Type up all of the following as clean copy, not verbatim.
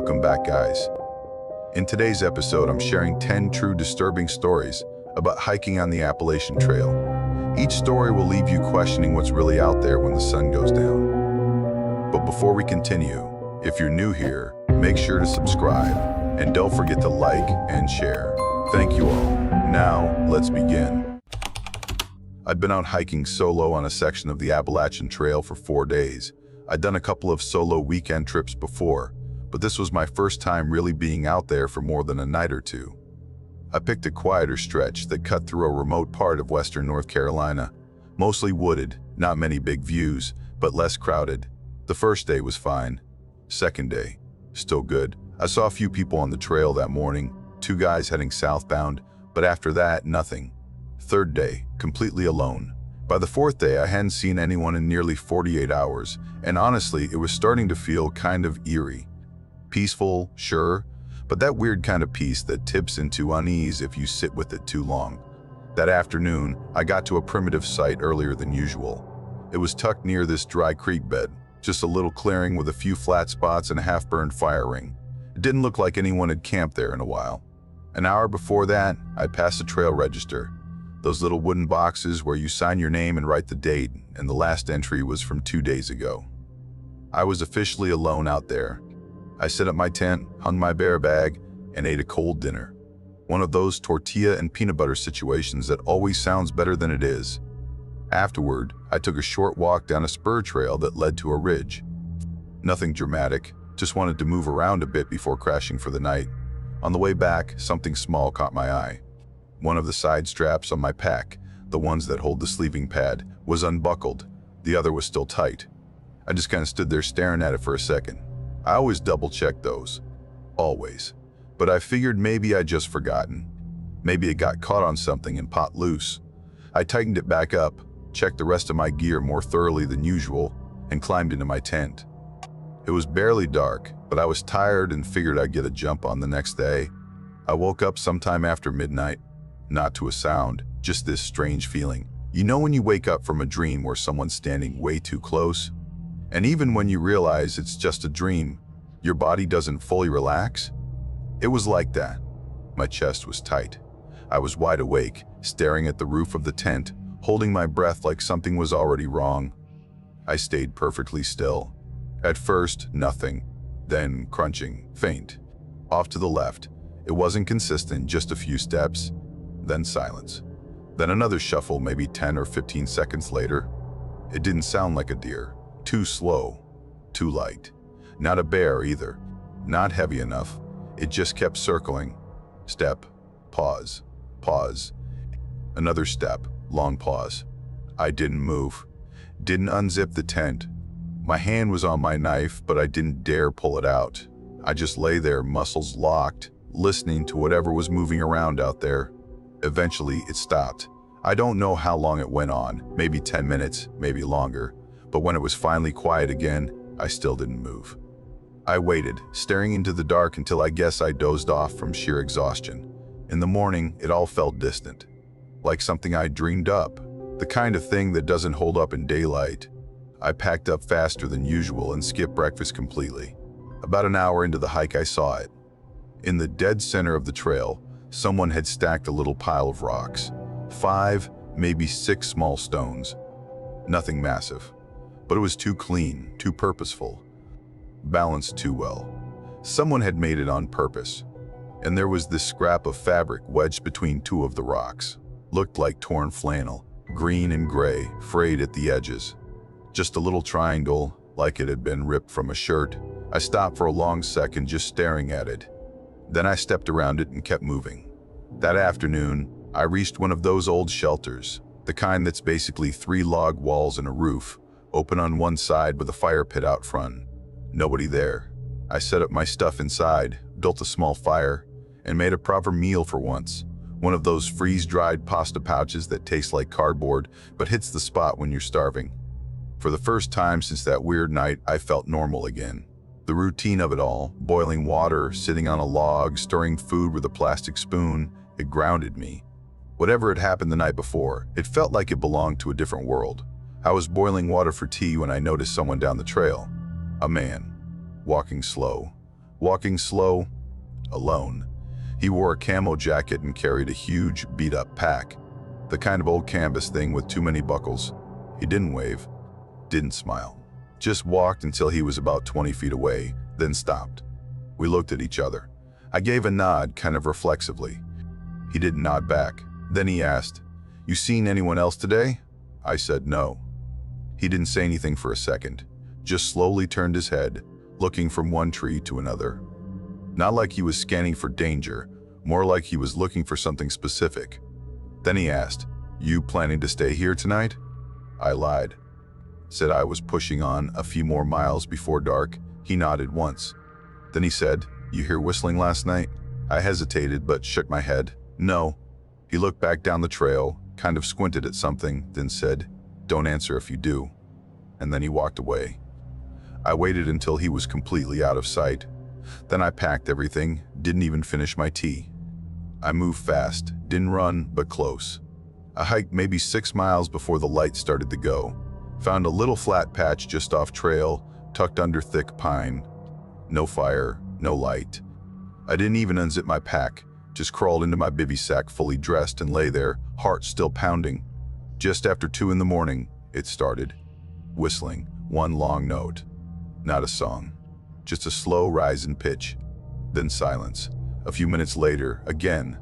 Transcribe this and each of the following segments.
Welcome back, guys. In today's episode, I'm sharing 10 true disturbing stories about hiking on the Appalachian Trail. Each story will leave you questioning what's really out there when the sun goes down. But before we continue, if you're new here, make sure to subscribe and don't forget to like and share. Thank you all. Now, let's begin. I'd been out hiking solo on a section of the Appalachian Trail for 4 days. I'd done a couple of solo weekend trips before, but this was my first time really being out there for more than a night or two. I picked a quieter stretch that cut through a remote part of western North Carolina, mostly wooded, not many big views, but less crowded. The first day was fine. Second day, still good. I saw a few people on the trail that morning, 2 guys heading southbound, but after that, nothing. Third day, completely alone. By the fourth day, I hadn't seen anyone in nearly 48 hours, and honestly, it was starting to feel kind of eerie. Peaceful, sure, but that weird kind of peace that tips into unease if you sit with it too long. That afternoon, I got to a primitive site earlier than usual. It was tucked near this dry creek bed, just a little clearing with a few flat spots and a half-burned fire ring. It didn't look like anyone had camped there in a while. An hour before that, I passed the trail register. Those little wooden boxes where you sign your name and write the date, and the last entry was from 2 days ago. I was officially alone out there. I set up my tent, hung my bear bag, and ate a cold dinner. One of those tortilla and peanut butter situations that always sounds better than it is. Afterward, I took a short walk down a spur trail that led to a ridge. Nothing dramatic, just wanted to move around a bit before crashing for the night. On the way back, something small caught my eye. One of the side straps on my pack, the ones that hold the sleeping pad, was unbuckled. The other was still tight. I just kind of stood there staring at it for a second. I always double-check those. Always. But I figured maybe I'd just forgotten. Maybe it got caught on something and popped loose. I tightened it back up, checked the rest of my gear more thoroughly than usual, and climbed into my tent. It was barely dark, but I was tired and figured I'd get a jump on the next day. I woke up sometime after midnight. Not to a sound, just this strange feeling. You know when you wake up from a dream where someone's standing way too close? And even when you realize it's just a dream, your body doesn't fully relax? It was like that. My chest was tight. I was wide awake, staring at the roof of the tent, holding my breath like something was already wrong. I stayed perfectly still. At first, nothing. Then crunching, faint. Off to the left. It wasn't consistent, just a few steps. Then silence. Then another shuffle, maybe 10 or 15 seconds later. It didn't sound like a deer. Too slow, too light. Not a bear either. Not heavy enough. It just kept circling. Step, pause, pause. Another step, long pause. I didn't move. Didn't unzip the tent. My hand was on my knife, but I didn't dare pull it out. I just lay there, muscles locked, listening to whatever was moving around out there. Eventually, it stopped. I don't know how long it went on, maybe 10 minutes, maybe longer. But when it was finally quiet again, I still didn't move. I waited, staring into the dark until I guess I dozed off from sheer exhaustion. In the morning, it all felt distant. Like something I dreamed up. The kind of thing that doesn't hold up in daylight. I packed up faster than usual and skipped breakfast completely. About an hour into the hike, I saw it. In the dead center of the trail, someone had stacked a little pile of rocks. 5, maybe 6 small stones. Nothing massive. But it was too clean, too purposeful, balanced too well. Someone had made it on purpose. And there was this scrap of fabric wedged between 2 of the rocks. Looked like torn flannel, green and gray, frayed at the edges. Just a little triangle, like it had been ripped from a shirt. I stopped for a long second just staring at it. Then I stepped around it and kept moving. That afternoon, I reached one of those old shelters, the kind that's basically 3 log walls and a roof, open on one side with a fire pit out front. Nobody there. I set up my stuff inside, built a small fire, and made a proper meal for once. One of those freeze-dried pasta pouches that taste like cardboard but hits the spot when you're starving. For the first time since that weird night, I felt normal again. The routine of it all, boiling water, sitting on a log, stirring food with a plastic spoon, it grounded me. Whatever had happened the night before, it felt like it belonged to a different world. I was boiling water for tea when I noticed someone down the trail. A man, walking slow, walking slow, alone. He wore a camo jacket and carried a huge, beat-up pack, the kind of old canvas thing with too many buckles. He didn't wave, didn't smile, just walked until he was about 20 feet away, then stopped. We looked at each other. I gave a nod, kind of reflexively. He didn't nod back. Then he asked, "You seen anyone else today?" I said no. He didn't say anything for a second, just slowly turned his head, looking from one tree to another. Not like he was scanning for danger, more like he was looking for something specific. Then he asked, "You planning to stay here tonight?" I lied. Said I was pushing on a few more miles before dark. He nodded once. Then he said, "You hear whistling last night?" I hesitated but shook my head. No. He looked back down the trail, kind of squinted at something, then said, "Don't answer if you do." And then he walked away. I waited until he was completely out of sight. Then I packed everything, didn't even finish my tea. I moved fast, didn't run, but close. I hiked maybe 6 miles before the light started to go. Found a little flat patch just off trail, tucked under thick pine. No fire, no light. I didn't even unzip my pack, just crawled into my bivy sack fully dressed and lay there, heart still pounding. Just after 2 in the morning, it started. Whistling, one long note. Not a song, just a slow rise in pitch. Then silence. A few minutes later, again.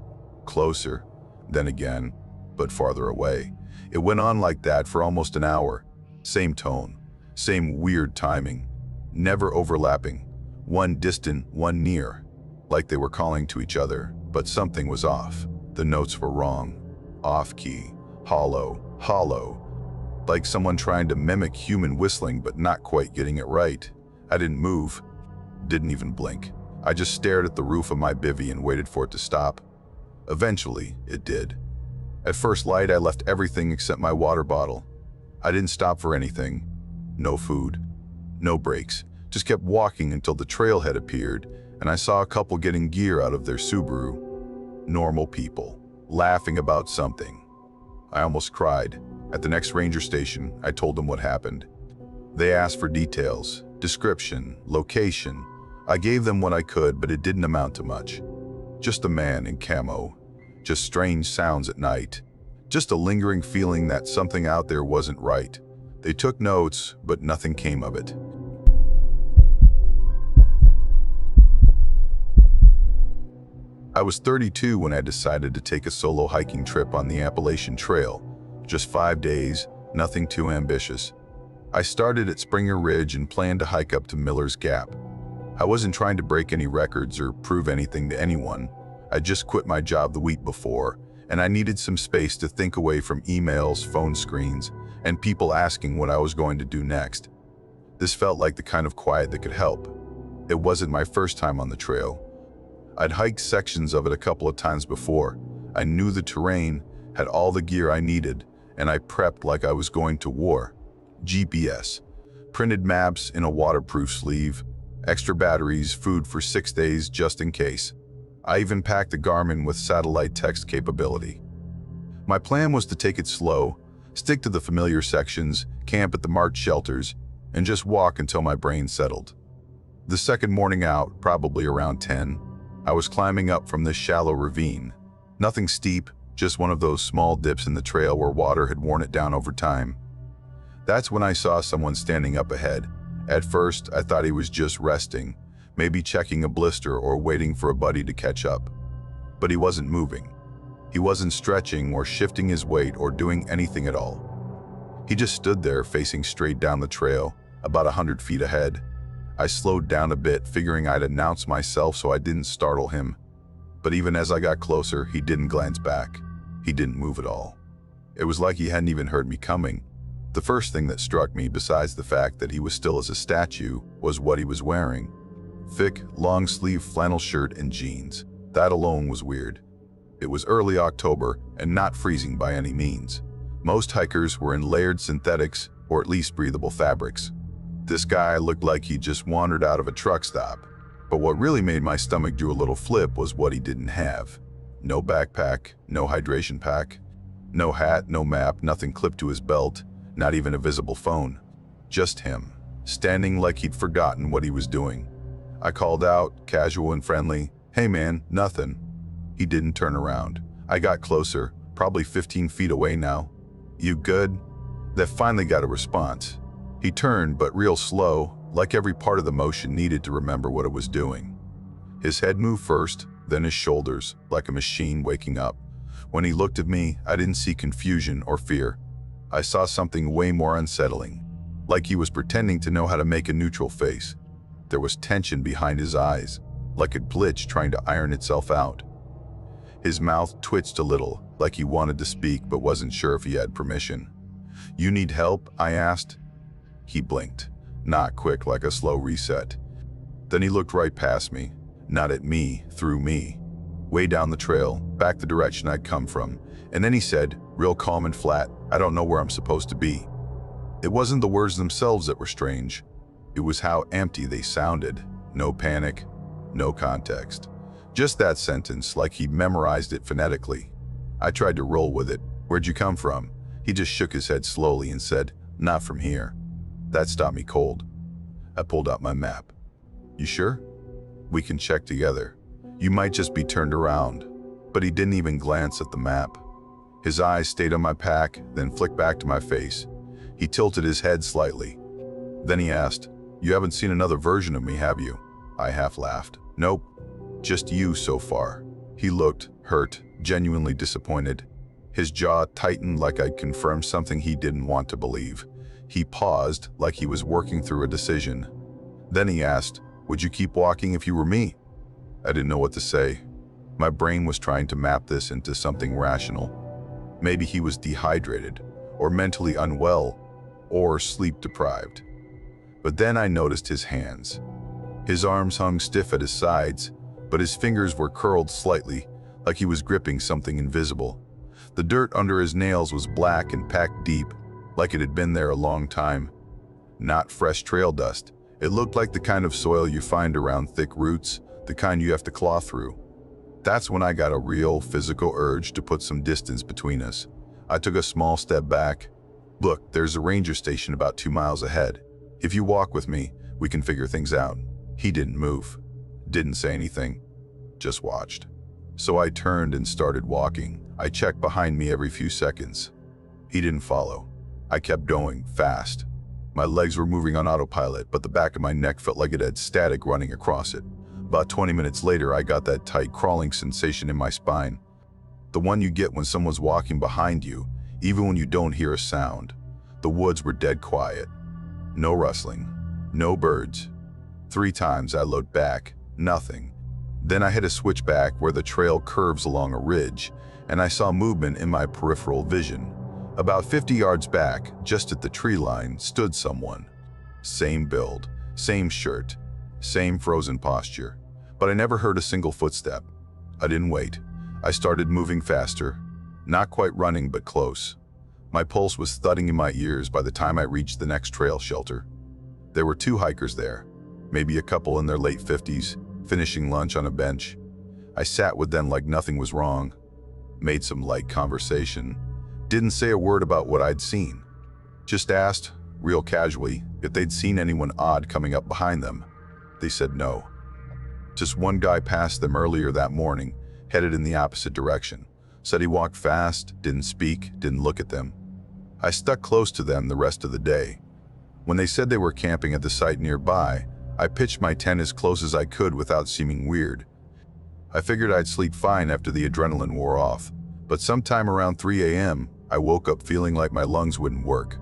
Closer, then again, but farther away. It went on like that for almost an hour. Same tone, same weird timing, never overlapping. One distant, one near, like they were calling to each other, but something was off. The notes were wrong, off-key, hollow, like someone trying to mimic human whistling but not quite getting it right. I didn't move, didn't even blink. I just stared at the roof of my bivvy and waited for it to stop. Eventually, it did. At first light, I left everything except my water bottle. I didn't stop for anything. No food, no breaks. Just kept walking until the trailhead appeared, and I saw a couple getting gear out of their Subaru. Normal people, laughing about something. I almost cried. At the next ranger station, I told them what happened. They asked for details, description, location. I gave them what I could, but it didn't amount to much. Just a man in camo. Just strange sounds at night. Just a lingering feeling that something out there wasn't right. They took notes, but nothing came of it. I was 32 when I decided to take a solo hiking trip on the Appalachian Trail. Just 5 days, nothing too ambitious. I started at Springer Ridge and planned to hike up to Miller's Gap. I wasn't trying to break any records or prove anything to anyone. I just quit my job the week before, and I needed some space to think away from emails, phone screens, and people asking what I was going to do next. This felt like the kind of quiet that could help. It wasn't my first time on the trail. I'd hiked sections of it a couple of times before. I knew the terrain, had all the gear I needed, and I prepped like I was going to war. GPS, printed maps in a waterproof sleeve, extra batteries, food for 6 days just in case. I even packed a Garmin with satellite text capability. My plan was to take it slow, stick to the familiar sections, camp at the marked shelters, and just walk until my brain settled. The second morning out, probably around 10, I was climbing up from this shallow ravine. Nothing steep, just one of those small dips in the trail where water had worn it down over time. That's when I saw someone standing up ahead. At first, I thought he was just resting, maybe checking a blister or waiting for a buddy to catch up. But he wasn't moving. He wasn't stretching or shifting his weight or doing anything at all. He just stood there facing straight down the trail, about 100 feet ahead. I slowed down a bit, figuring I'd announce myself so I didn't startle him. But even as I got closer, he didn't glance back. He didn't move at all. It was like he hadn't even heard me coming. The first thing that struck me, besides the fact that he was still as a statue, was what he was wearing. Thick, long-sleeve flannel shirt and jeans. That alone was weird. It was early October and not freezing by any means. Most hikers were in layered synthetics or at least breathable fabrics. This guy looked like he just wandered out of a truck stop. But what really made my stomach do a little flip was what he didn't have. No backpack, no hydration pack, no hat, no map, nothing clipped to his belt, not even a visible phone. Just him, standing like he'd forgotten what he was doing. I called out, casual and friendly, "Hey man, nothing." He didn't turn around. I got closer, probably 15 feet away now. "You good?" That finally got a response. He turned, but real slow, like every part of the motion needed to remember what it was doing. His head moved first, then his shoulders, like a machine waking up. When he looked at me, I didn't see confusion or fear. I saw something way more unsettling, like he was pretending to know how to make a neutral face. There was tension behind his eyes, like a glitch trying to iron itself out. His mouth twitched a little, like he wanted to speak but wasn't sure if he had permission. "You need help?" I asked. He blinked, not quick, like a slow reset. Then he looked right past me, not at me, through me, way down the trail, back the direction I'd come from. And then he said, real calm and flat, "I don't know where I'm supposed to be." It wasn't the words themselves that were strange. It was how empty they sounded. No panic, no context. Just that sentence, like he memorized it phonetically. I tried to roll with it. "Where'd you come from?" He just shook his head slowly and said, "Not from here." That stopped me cold. I pulled out my map. "You sure? We can check together. You might just be turned around." But he didn't even glance at the map. His eyes stayed on my pack, then flicked back to my face. He tilted his head slightly. Then he asked, "You haven't seen another version of me, have you?" I half laughed. "Nope, just you so far." He looked hurt, genuinely disappointed. His jaw tightened like I'd confirmed something he didn't want to believe. He paused, like he was working through a decision. Then he asked, "Would you keep walking if you were me?" I didn't know what to say. My brain was trying to map this into something rational. Maybe he was dehydrated, or mentally unwell, or sleep-deprived. But then I noticed his hands. His arms hung stiff at his sides, but his fingers were curled slightly, like he was gripping something invisible. The dirt under his nails was black and packed deep, like it had been there a long time. Not fresh trail dust. It looked like the kind of soil you find around thick roots, the kind you have to claw through. That's when I got a real physical urge to put some distance between us. I took a small step back. "Look, there's a ranger station about 2 miles ahead. If you walk with me, we can figure things out." He didn't move, didn't say anything, just watched. So I turned and started walking. I checked behind me every few seconds. He didn't follow. I kept going, fast. My legs were moving on autopilot, but the back of my neck felt like it had static running across it. About 20 minutes later, I got that tight, crawling sensation in my spine. The one you get when someone's walking behind you, even when you don't hear a sound. The woods were dead quiet. No rustling, no birds. 3 times I looked back, nothing. Then I hit a switchback where the trail curves along a ridge, and I saw movement in my peripheral vision. About 50 yards back, just at the tree line, stood someone. Same build, same shirt, same frozen posture. But I never heard a single footstep. I didn't wait. I started moving faster. Not quite running, but close. My pulse was thudding in my ears by the time I reached the next trail shelter. There were 2 hikers there, maybe a couple in their late 50s, finishing lunch on a bench. I sat with them like nothing was wrong. Made some light conversation. Didn't say a word about what I'd seen. Just asked, real casually, if they'd seen anyone odd coming up behind them. They said no. Just one guy passed them earlier that morning, headed in the opposite direction. Said he walked fast, didn't speak, didn't look at them. I stuck close to them the rest of the day. When they said they were camping at the site nearby, I pitched my tent as close as I could without seeming weird. I figured I'd sleep fine after the adrenaline wore off, but sometime around 3 a.m., I woke up feeling like my lungs wouldn't work.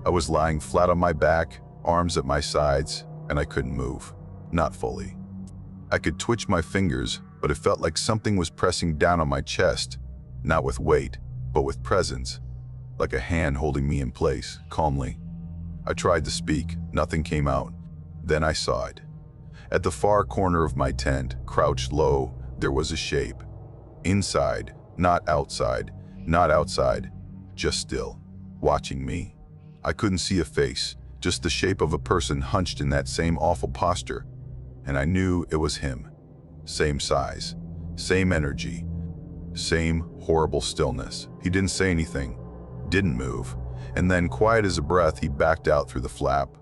I was lying flat on my back, arms at my sides, and I couldn't move. Not fully. I could twitch my fingers, but it felt like something was pressing down on my chest, not with weight, but with presence, like a hand holding me in place, calmly. I tried to speak, nothing came out. Then I saw it. At the far corner of my tent, crouched low, there was a shape. Inside, not outside, not outside, just still, watching me. I couldn't see a face, just the shape of a person hunched in that same awful posture. And I knew it was him. Same size, same energy, same horrible stillness. He didn't say anything, didn't move, and then, quiet as a breath, he backed out through the flap.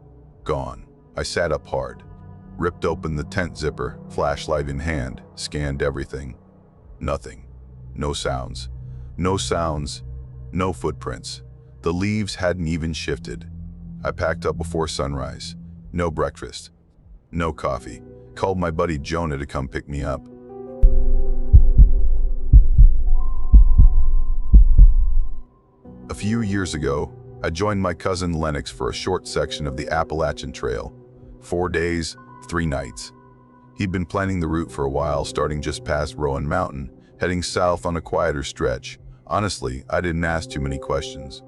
Gone. I sat up hard. Ripped open the tent zipper, flashlight in hand, scanned everything. Nothing. No sounds. No sounds. No footprints. The leaves hadn't even shifted. I packed up before sunrise. No breakfast. No coffee. Called my buddy Jonah to come pick me up. A few years ago, I joined my cousin Lennox for a short section of the Appalachian Trail. 4 days, 3 nights. He'd been planning the route for a while, starting just past Rowan Mountain, heading south on a quieter stretch. Honestly, I didn't ask too many questions.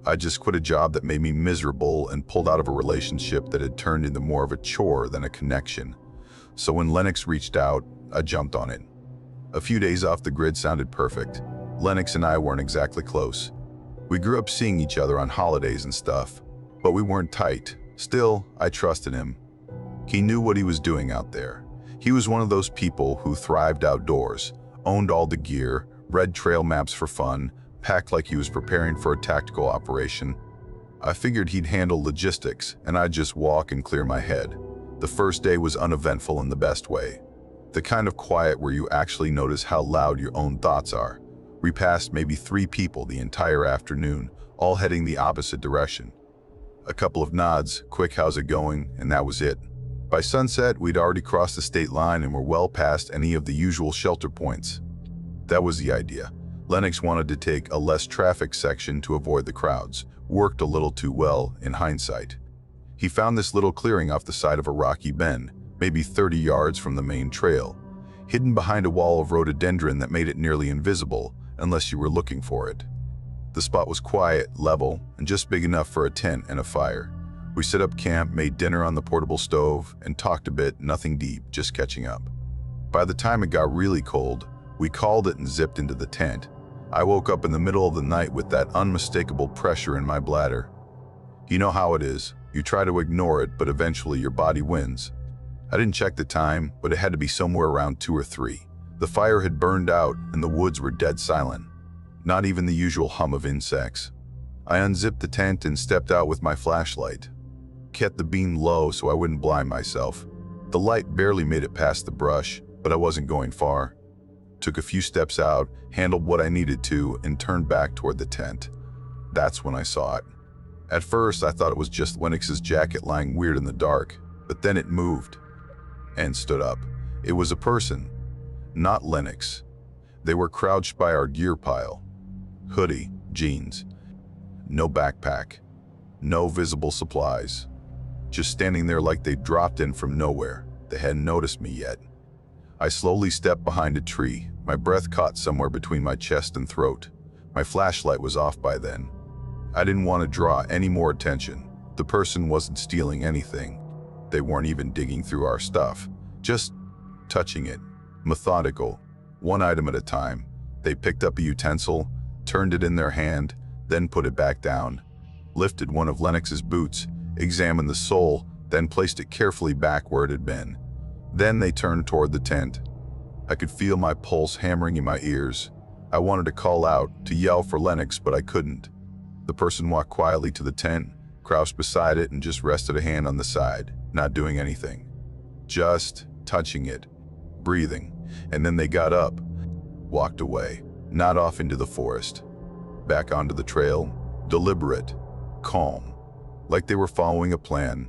I just quit a job that made me miserable and pulled out of a relationship that had turned into more of a chore than a connection. So when Lennox reached out, I jumped on it. A few days off the grid sounded perfect. Lennox and I weren't exactly close. We grew up seeing each other on holidays and stuff, but we weren't tight. Still, I trusted him. He knew what he was doing out there. He was one of those people who thrived outdoors, owned all the gear, read trail maps for fun, packed like he was preparing for a tactical operation. I figured he'd handle logistics, and I'd just walk and clear my head. The first day was uneventful in the best way. The kind of quiet where you actually notice how loud your own thoughts are. We passed maybe 3 people the entire afternoon, all heading the opposite direction. A couple of nods, quick how's it going, and that was it. By sunset, we'd already crossed the state line and were well past any of the usual shelter points. That was the idea. Lennox wanted to take a less traffic section to avoid the crowds. Worked a little too well in hindsight. He found this little clearing off the side of a rocky bend, maybe 30 yards from the main trail, hidden behind a wall of rhododendron that made it nearly invisible unless you were looking for it. The spot was quiet, level, and just big enough for a tent and a fire. We set up camp, made dinner on the portable stove, and talked a bit, nothing deep, just catching up. By the time it got really cold, we called it and zipped into the tent. I woke up in the middle of the night with that unmistakable pressure in my bladder. You know how it is. You try to ignore it, but eventually your body wins. I didn't check the time, but it had to be somewhere around 2 or 3. The fire had burned out and the woods were dead silent. Not even the usual hum of insects. I unzipped the tent and stepped out with my flashlight. Kept the beam low so I wouldn't blind myself. The light barely made it past the brush, but I wasn't going far. Took a few steps out, handled what I needed to, and turned back toward the tent. That's when I saw it. At first, I thought it was just Lennox's jacket lying weird in the dark, but then it moved and stood up. It was a person, not Lennox. They were crouched by our gear pile. Hoodie, jeans, no backpack, no visible supplies. Just standing there like they dropped in from nowhere. They hadn't noticed me yet. I slowly stepped behind a tree. My breath caught somewhere between my chest and throat. My flashlight was off by then. I didn't want to draw any more attention. The person wasn't stealing anything. They weren't even digging through our stuff. Just touching it. Methodical. One item at a time. They picked up a utensil, turned it in their hand, then put it back down. Lifted one of Lennox's boots, examined the sole, then placed it carefully back where it had been. Then they turned toward the tent. I could feel my pulse hammering in my ears. I wanted to call out, to yell for Lennox, but I couldn't. The person walked quietly to the tent, crouched beside it, and just rested a hand on the side, not doing anything. Just touching it, breathing, and then they got up, walked away, not off into the forest. Back onto the trail, deliberate, calm, like they were following a plan.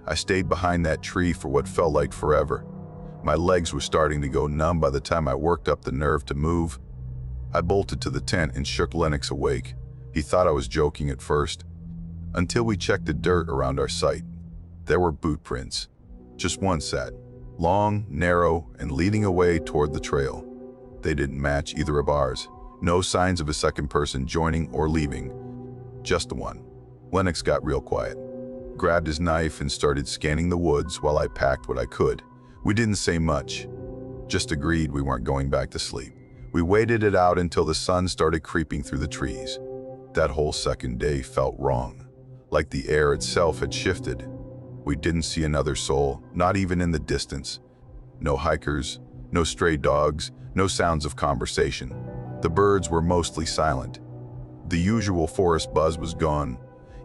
I stayed behind that tree for what felt like forever. My legs were starting to go numb by the time I worked up the nerve to move. I bolted to the tent and shook Lennox awake. He thought I was joking at first, until we checked the dirt around our site. There were boot prints. Just one set, long, narrow, and leading away toward the trail. They didn't match either of ours. No signs of a second person joining or leaving. Just the one. Lennox got real quiet. Grabbed his knife and started scanning the woods while I packed what I could. We didn't say much. Just agreed we weren't going back to sleep. We waited it out until the sun started creeping through the trees. That whole second day felt wrong. Like the air itself had shifted. We didn't see another soul, not even in the distance. No hikers, no stray dogs, no sounds of conversation. The birds were mostly silent. The usual forest buzz was gone.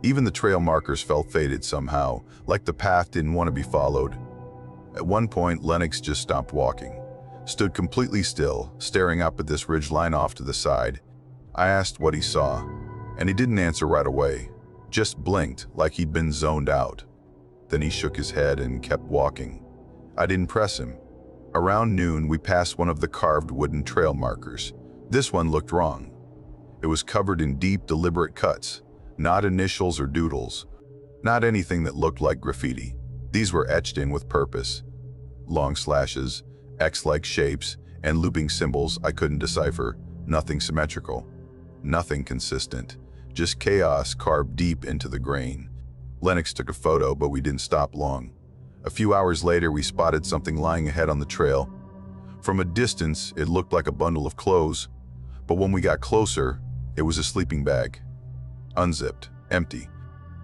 Even the trail markers felt faded somehow, like the path didn't want to be followed. At one point, Lennox just stopped walking, stood completely still, staring up at this ridgeline off to the side. I asked what he saw, and he didn't answer right away, just blinked like he'd been zoned out. Then he shook his head and kept walking. I didn't press him. Around noon, we passed one of the carved wooden trail markers. This one looked wrong. It was covered in deep, deliberate cuts, not initials or doodles, not anything that looked like graffiti. These were etched in with purpose. Long slashes, X-like shapes, and looping symbols I couldn't decipher. Nothing symmetrical, nothing consistent, just chaos carved deep into the grain. Lennox took a photo, but we didn't stop long. A few hours later, we spotted something lying ahead on the trail. From a distance, it looked like a bundle of clothes, but when we got closer, it was a sleeping bag. Unzipped, empty,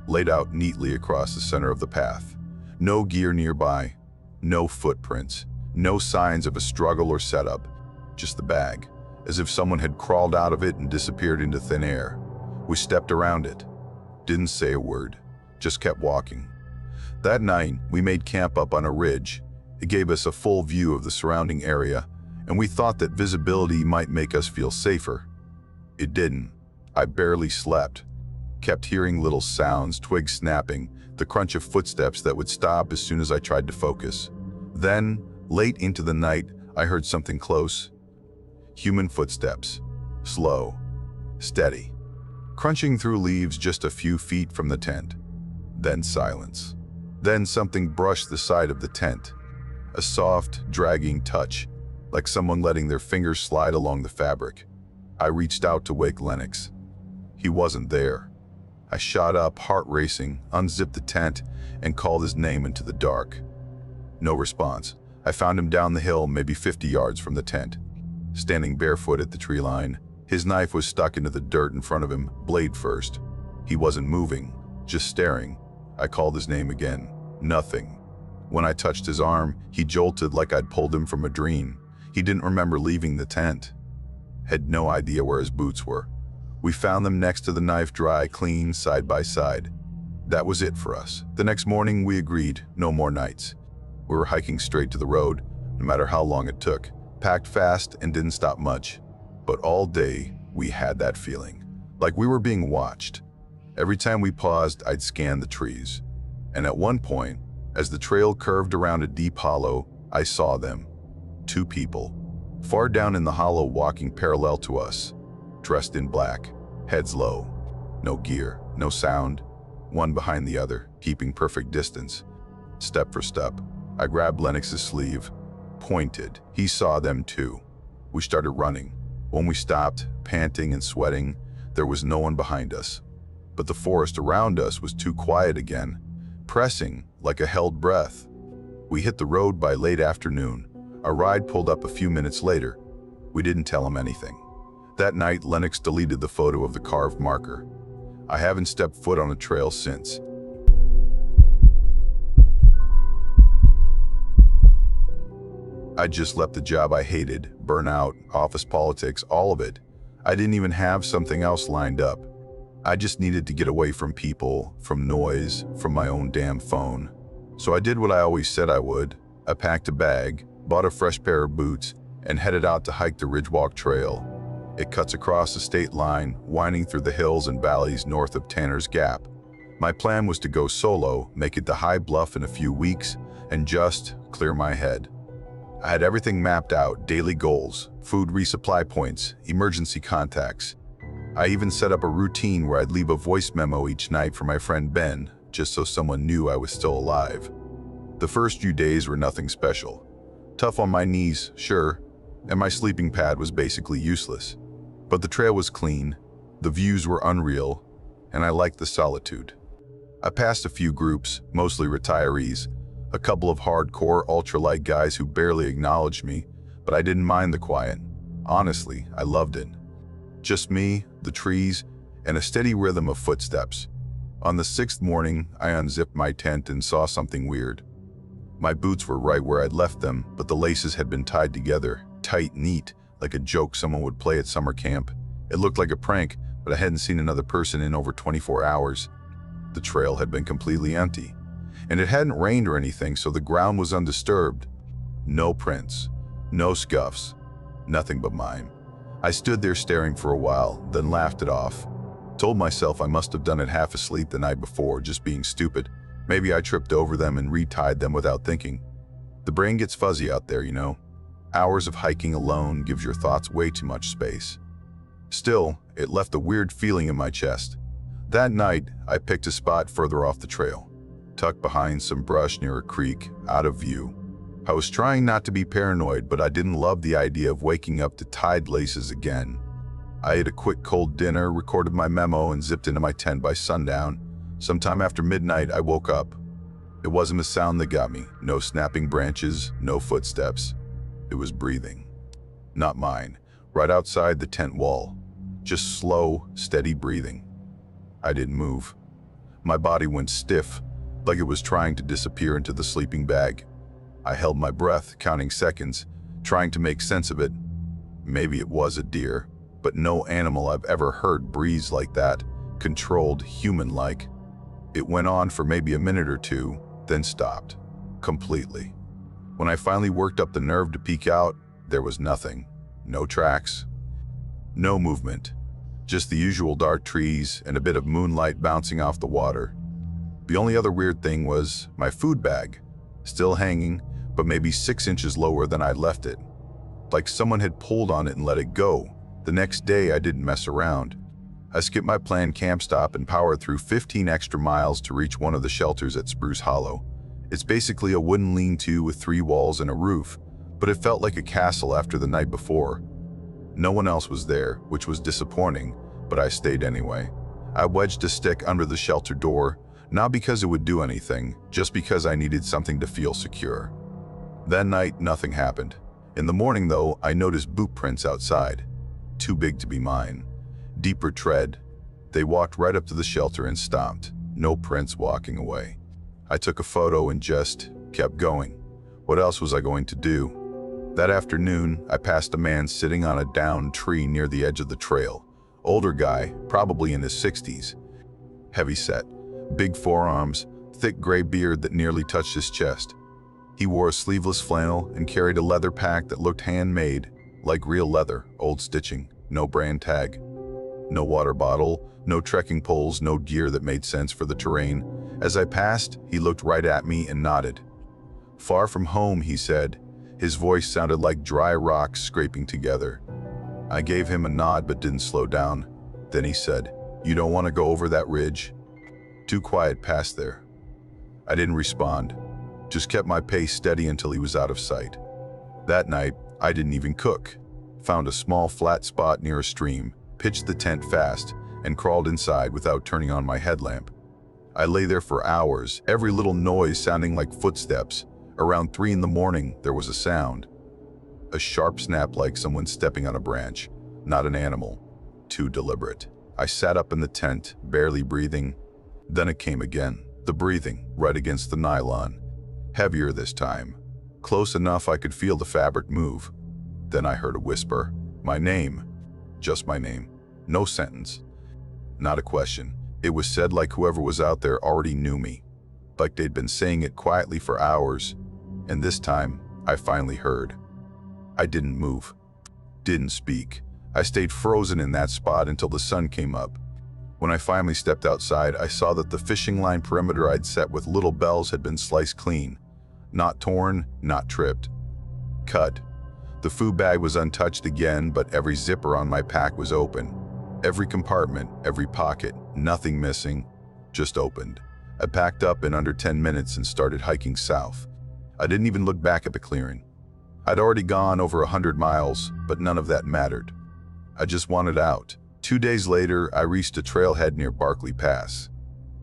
laid out neatly across the center of the path. No gear nearby, no footprints, no signs of a struggle or setup, just the bag, as if someone had crawled out of it and disappeared into thin air. We stepped around it, didn't say a word, just kept walking. That night, we made camp up on a ridge. It gave us a full view of the surrounding area, and we thought that visibility might make us feel safer. It didn't. I barely slept. Kept hearing little sounds, twigs snapping, the crunch of footsteps that would stop as soon as I tried to focus. Then, late into the night, I heard something close. Human footsteps. Slow. Steady. Crunching through leaves just a few feet from the tent. Then silence. Then something brushed the side of the tent. A soft, dragging touch, like someone letting their fingers slide along the fabric. I reached out to wake Lennox. He wasn't there. I shot up, heart racing, unzipped the tent, and called his name into the dark. No response. I found him down the hill, maybe 50 yards from the tent. Standing barefoot at the tree line, his knife was stuck into the dirt in front of him, blade first. He wasn't moving, just staring. I called his name again. Nothing. When I touched his arm, he jolted like I'd pulled him from a dream. He didn't remember leaving the tent. Had no idea where his boots were. We found them next to the knife, dry, clean, side by side. That was it for us. The next morning, we agreed, no more nights. We were hiking straight to the road, no matter how long it took. Packed fast and didn't stop much. But all day, we had that feeling, like we were being watched. Every time we paused, I'd scan the trees. And at one point, as the trail curved around a deep hollow, I saw them. 2 people, far down in the hollow, walking parallel to us, dressed in black, heads low, no gear, no sound, one behind the other, keeping perfect distance. Step for step, I grabbed Lennox's sleeve, pointed. He saw them too. We started running. When we stopped, panting and sweating, there was no one behind us. But the forest around us was too quiet again, pressing like a held breath. We hit the road by late afternoon. Our ride pulled up a few minutes later. We didn't tell him anything. That night, Lennox deleted the photo of the carved marker. I haven't stepped foot on a trail since. I just left the job I hated, burnout, office politics, all of it. I didn't even have something else lined up. I just needed to get away from people, from noise, from my own damn phone. So I did what I always said I would. I packed a bag, bought a fresh pair of boots, and headed out to hike the Ridgewalk Trail. It cuts across the state line, winding through the hills and valleys north of Tanner's Gap. My plan was to go solo, make it to High Bluff in a few weeks, and just clear my head. I had everything mapped out, daily goals, food resupply points, emergency contacts. I even set up a routine where I'd leave a voice memo each night for my friend Ben, just so someone knew I was still alive. The first few days were nothing special. Tough on my knees, sure, and my sleeping pad was basically useless. But the trail was clean, the views were unreal, and I liked the solitude. I passed a few groups, mostly retirees, a couple of hardcore ultralight guys who barely acknowledged me, but I didn't mind the quiet. Honestly, I loved it. Just me, the trees, and a steady rhythm of footsteps. On the 6th morning, I unzipped my tent and saw something weird. My boots were right where I'd left them, but the laces had been tied together, tight, neat, like a joke someone would play at summer camp. It looked like a prank, but I hadn't seen another person in over 24 hours. The trail had been completely empty. And it hadn't rained or anything, so the ground was undisturbed. No prints, no scuffs, nothing but mine. I stood there staring for a while, then laughed it off. Told myself I must have done it half asleep the night before, just being stupid. Maybe I tripped over them and retied them without thinking. The brain gets fuzzy out there, you know. Hours of hiking alone gives your thoughts way too much space. Still, it left a weird feeling in my chest. That night, I picked a spot further off the trail, tucked behind some brush near a creek, out of view. I was trying not to be paranoid, but I didn't love the idea of waking up to tied laces again. I ate a quick cold dinner, recorded my memo, and zipped into my tent by sundown. Sometime after midnight, I woke up. It wasn't a sound that got me. No snapping branches, no footsteps. It was breathing. Not mine. Right outside the tent wall. Just slow, steady breathing. I didn't move. My body went stiff, like it was trying to disappear into the sleeping bag. I held my breath, counting seconds, trying to make sense of it. Maybe it was a deer, but no animal I've ever heard breathes like that, controlled, human-like. It went on for maybe a minute or two, then stopped, completely. When I finally worked up the nerve to peek out, there was nothing. No tracks, no movement, just the usual dark trees and a bit of moonlight bouncing off the water. The only other weird thing was my food bag, still hanging, but maybe 6 inches lower than I'd left it. Like someone had pulled on it and let it go. The next day, I didn't mess around. I skipped my planned camp stop and powered through 15 extra miles to reach one of the shelters at Spruce Hollow. It's basically a wooden lean-to with 3 walls and a roof, but it felt like a castle after the night before. No one else was there, which was disappointing, but I stayed anyway. I wedged a stick under the shelter door, not because it would do anything, just because I needed something to feel secure. That night, nothing happened. In the morning, though, I noticed boot prints outside. Too big to be mine. Deeper tread. They walked right up to the shelter and stopped. No prints walking away. I took a photo and just kept going. What else was I going to do? That afternoon, I passed a man sitting on a downed tree near the edge of the trail. Older guy, probably in his 60s. Heavy-set, big forearms, thick gray beard that nearly touched his chest. He wore a sleeveless flannel and carried a leather pack that looked handmade, like real leather, old stitching, no brand tag. No water bottle, no trekking poles, no gear that made sense for the terrain. As I passed, he looked right at me and nodded. "Far from home," he said. His voice sounded like dry rocks scraping together. I gave him a nod but didn't slow down. Then he said, "You don't want to go over that ridge?" Too quiet past there. I didn't respond, just kept my pace steady until he was out of sight. That night, I didn't even cook. Found a small flat spot near a stream, pitched the tent fast, and crawled inside without turning on my headlamp. I lay there for hours, every little noise sounding like footsteps. Around 3 in the morning, there was a sound. A sharp snap like someone stepping on a branch, not an animal. Too deliberate. I sat up in the tent, barely breathing. Then it came again, the breathing, right against the nylon. Heavier this time. Close enough I could feel the fabric move. Then I heard a whisper. My name. Just my name. No sentence. Not a question. It was said like whoever was out there already knew me. Like they'd been saying it quietly for hours. And this time, I finally heard. I didn't move. Didn't speak. I stayed frozen in that spot until the sun came up. When I finally stepped outside, I saw that the fishing line perimeter I'd set with little bells had been sliced clean. Not torn, not tripped. Cut. The food bag was untouched again, but every zipper on my pack was open. Every compartment, every pocket, nothing missing, just opened. I packed up in under 10 minutes and started hiking south. I didn't even look back at the clearing. I'd already gone over 100 miles, but none of that mattered. I just wanted out. 2 days later, I reached a trailhead near Barkley Pass.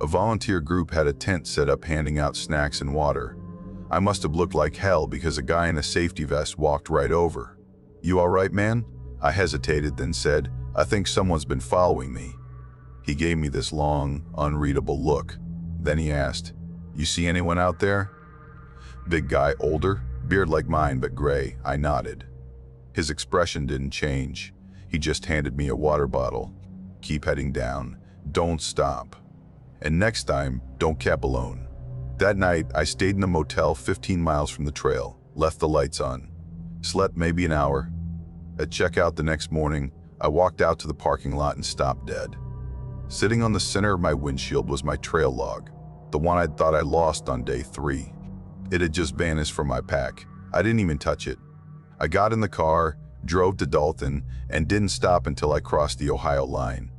A volunteer group had a tent set up handing out snacks and water. I must have looked like hell because a guy in a safety vest walked right over. "You all right, man?" I hesitated, then said, "I think someone's been following me." He gave me this long, unreadable look. Then he asked, "You see anyone out there?" Big guy, older, beard like mine but gray. I nodded. His expression didn't change. He just handed me a water bottle. "Keep heading down. Don't stop. And next time, don't camp alone." That night, I stayed in a motel 15 miles from the trail, left the lights on, slept maybe an hour. At checkout the next morning, I walked out to the parking lot and stopped dead. Sitting on the center of my windshield was my trail log, the one I'd thought I lost on day 3. It had just vanished from my pack. I didn't even touch it. I got in the car, drove to Dalton, and didn't stop until I crossed the Ohio line.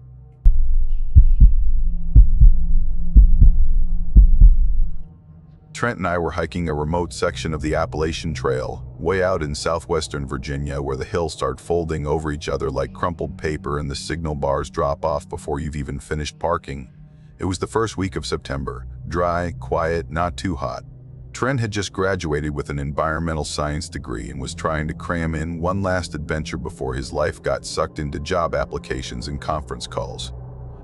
Trent and I were hiking a remote section of the Appalachian Trail, way out in southwestern Virginia, where the hills start folding over each other like crumpled paper and the signal bars drop off before you've even finished parking. It was the first week of September, dry, quiet, not too hot. Trent had just graduated with an environmental science degree and was trying to cram in one last adventure before his life got sucked into job applications and conference calls.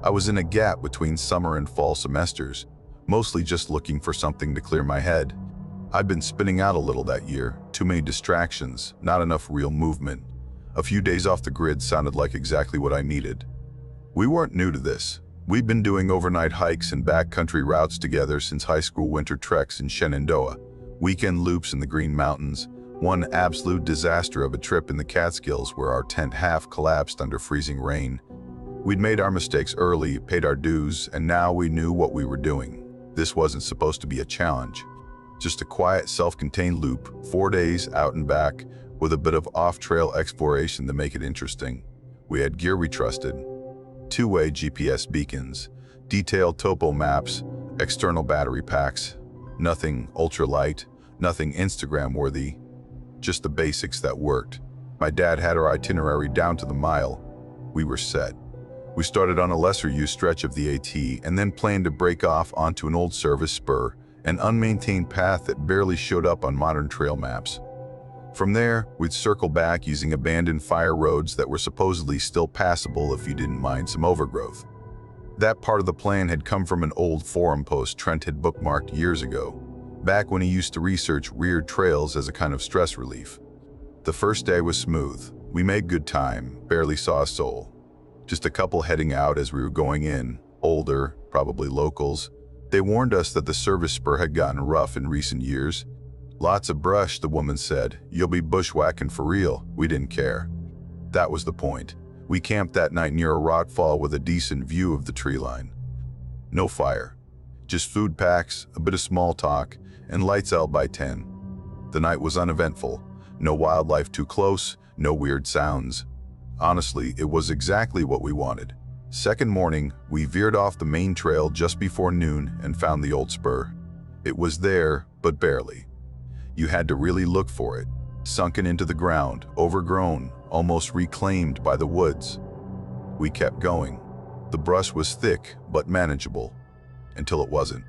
I was in a gap between summer and fall semesters, mostly just looking for something to clear my head. I'd been spinning out a little that year, too many distractions, not enough real movement. A few days off the grid sounded like exactly what I needed. We weren't new to this. We'd been doing overnight hikes and backcountry routes together since high school winter treks in Shenandoah, weekend loops in the Green Mountains, one absolute disaster of a trip in the Catskills where our tent half collapsed under freezing rain. We'd made our mistakes early, paid our dues, and now we knew what we were doing. This wasn't supposed to be a challenge. Just a quiet, self-contained loop, 4 days out and back, with a bit of off-trail exploration to make it interesting. We had gear we trusted. Two-way GPS beacons, detailed topo maps, external battery packs. Nothing ultralight, nothing Instagram-worthy. Just the basics that worked. My dad had our itinerary down to the mile. We were set. We started on a lesser-used stretch of the AT and then planned to break off onto an old service spur, an unmaintained path that barely showed up on modern trail maps. From there, we'd circle back using abandoned fire roads that were supposedly still passable if you didn't mind some overgrowth. That part of the plan had come from an old forum post Trent had bookmarked years ago, back when he used to research weird trails as a kind of stress relief. The first day was smooth. We made good time, barely saw a soul. Just a couple heading out as we were going in, older, probably locals. They warned us that the service spur had gotten rough in recent years. Lots of brush, the woman said. You'll be bushwhacking for real. We didn't care. That was the point. We camped that night near a rockfall with a decent view of the tree line. No fire. Just food packs, a bit of small talk, and lights out by 10. The night was uneventful. No wildlife too close, no weird sounds. Honestly, it was exactly what we wanted. Second morning, we veered off the main trail just before noon and found the old spur. It was there, but barely. You had to really look for it, sunken into the ground, overgrown, almost reclaimed by the woods. We kept going. The brush was thick, but manageable, until it wasn't.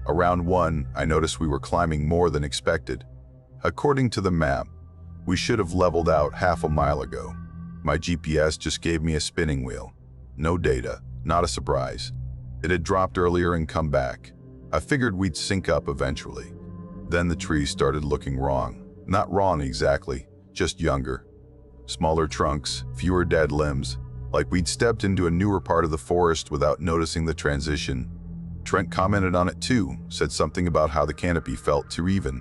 Around 1, I noticed we were climbing more than expected. According to the map, we should have leveled out half a mile ago. My GPS just gave me a spinning wheel. No data, not a surprise. It had dropped earlier and come back. I figured we'd sync up eventually. Then the trees started looking wrong. Not wrong exactly, just younger. Smaller trunks, fewer dead limbs, like we'd stepped into a newer part of the forest without noticing the transition. Trent commented on it too, said something about how the canopy felt too even.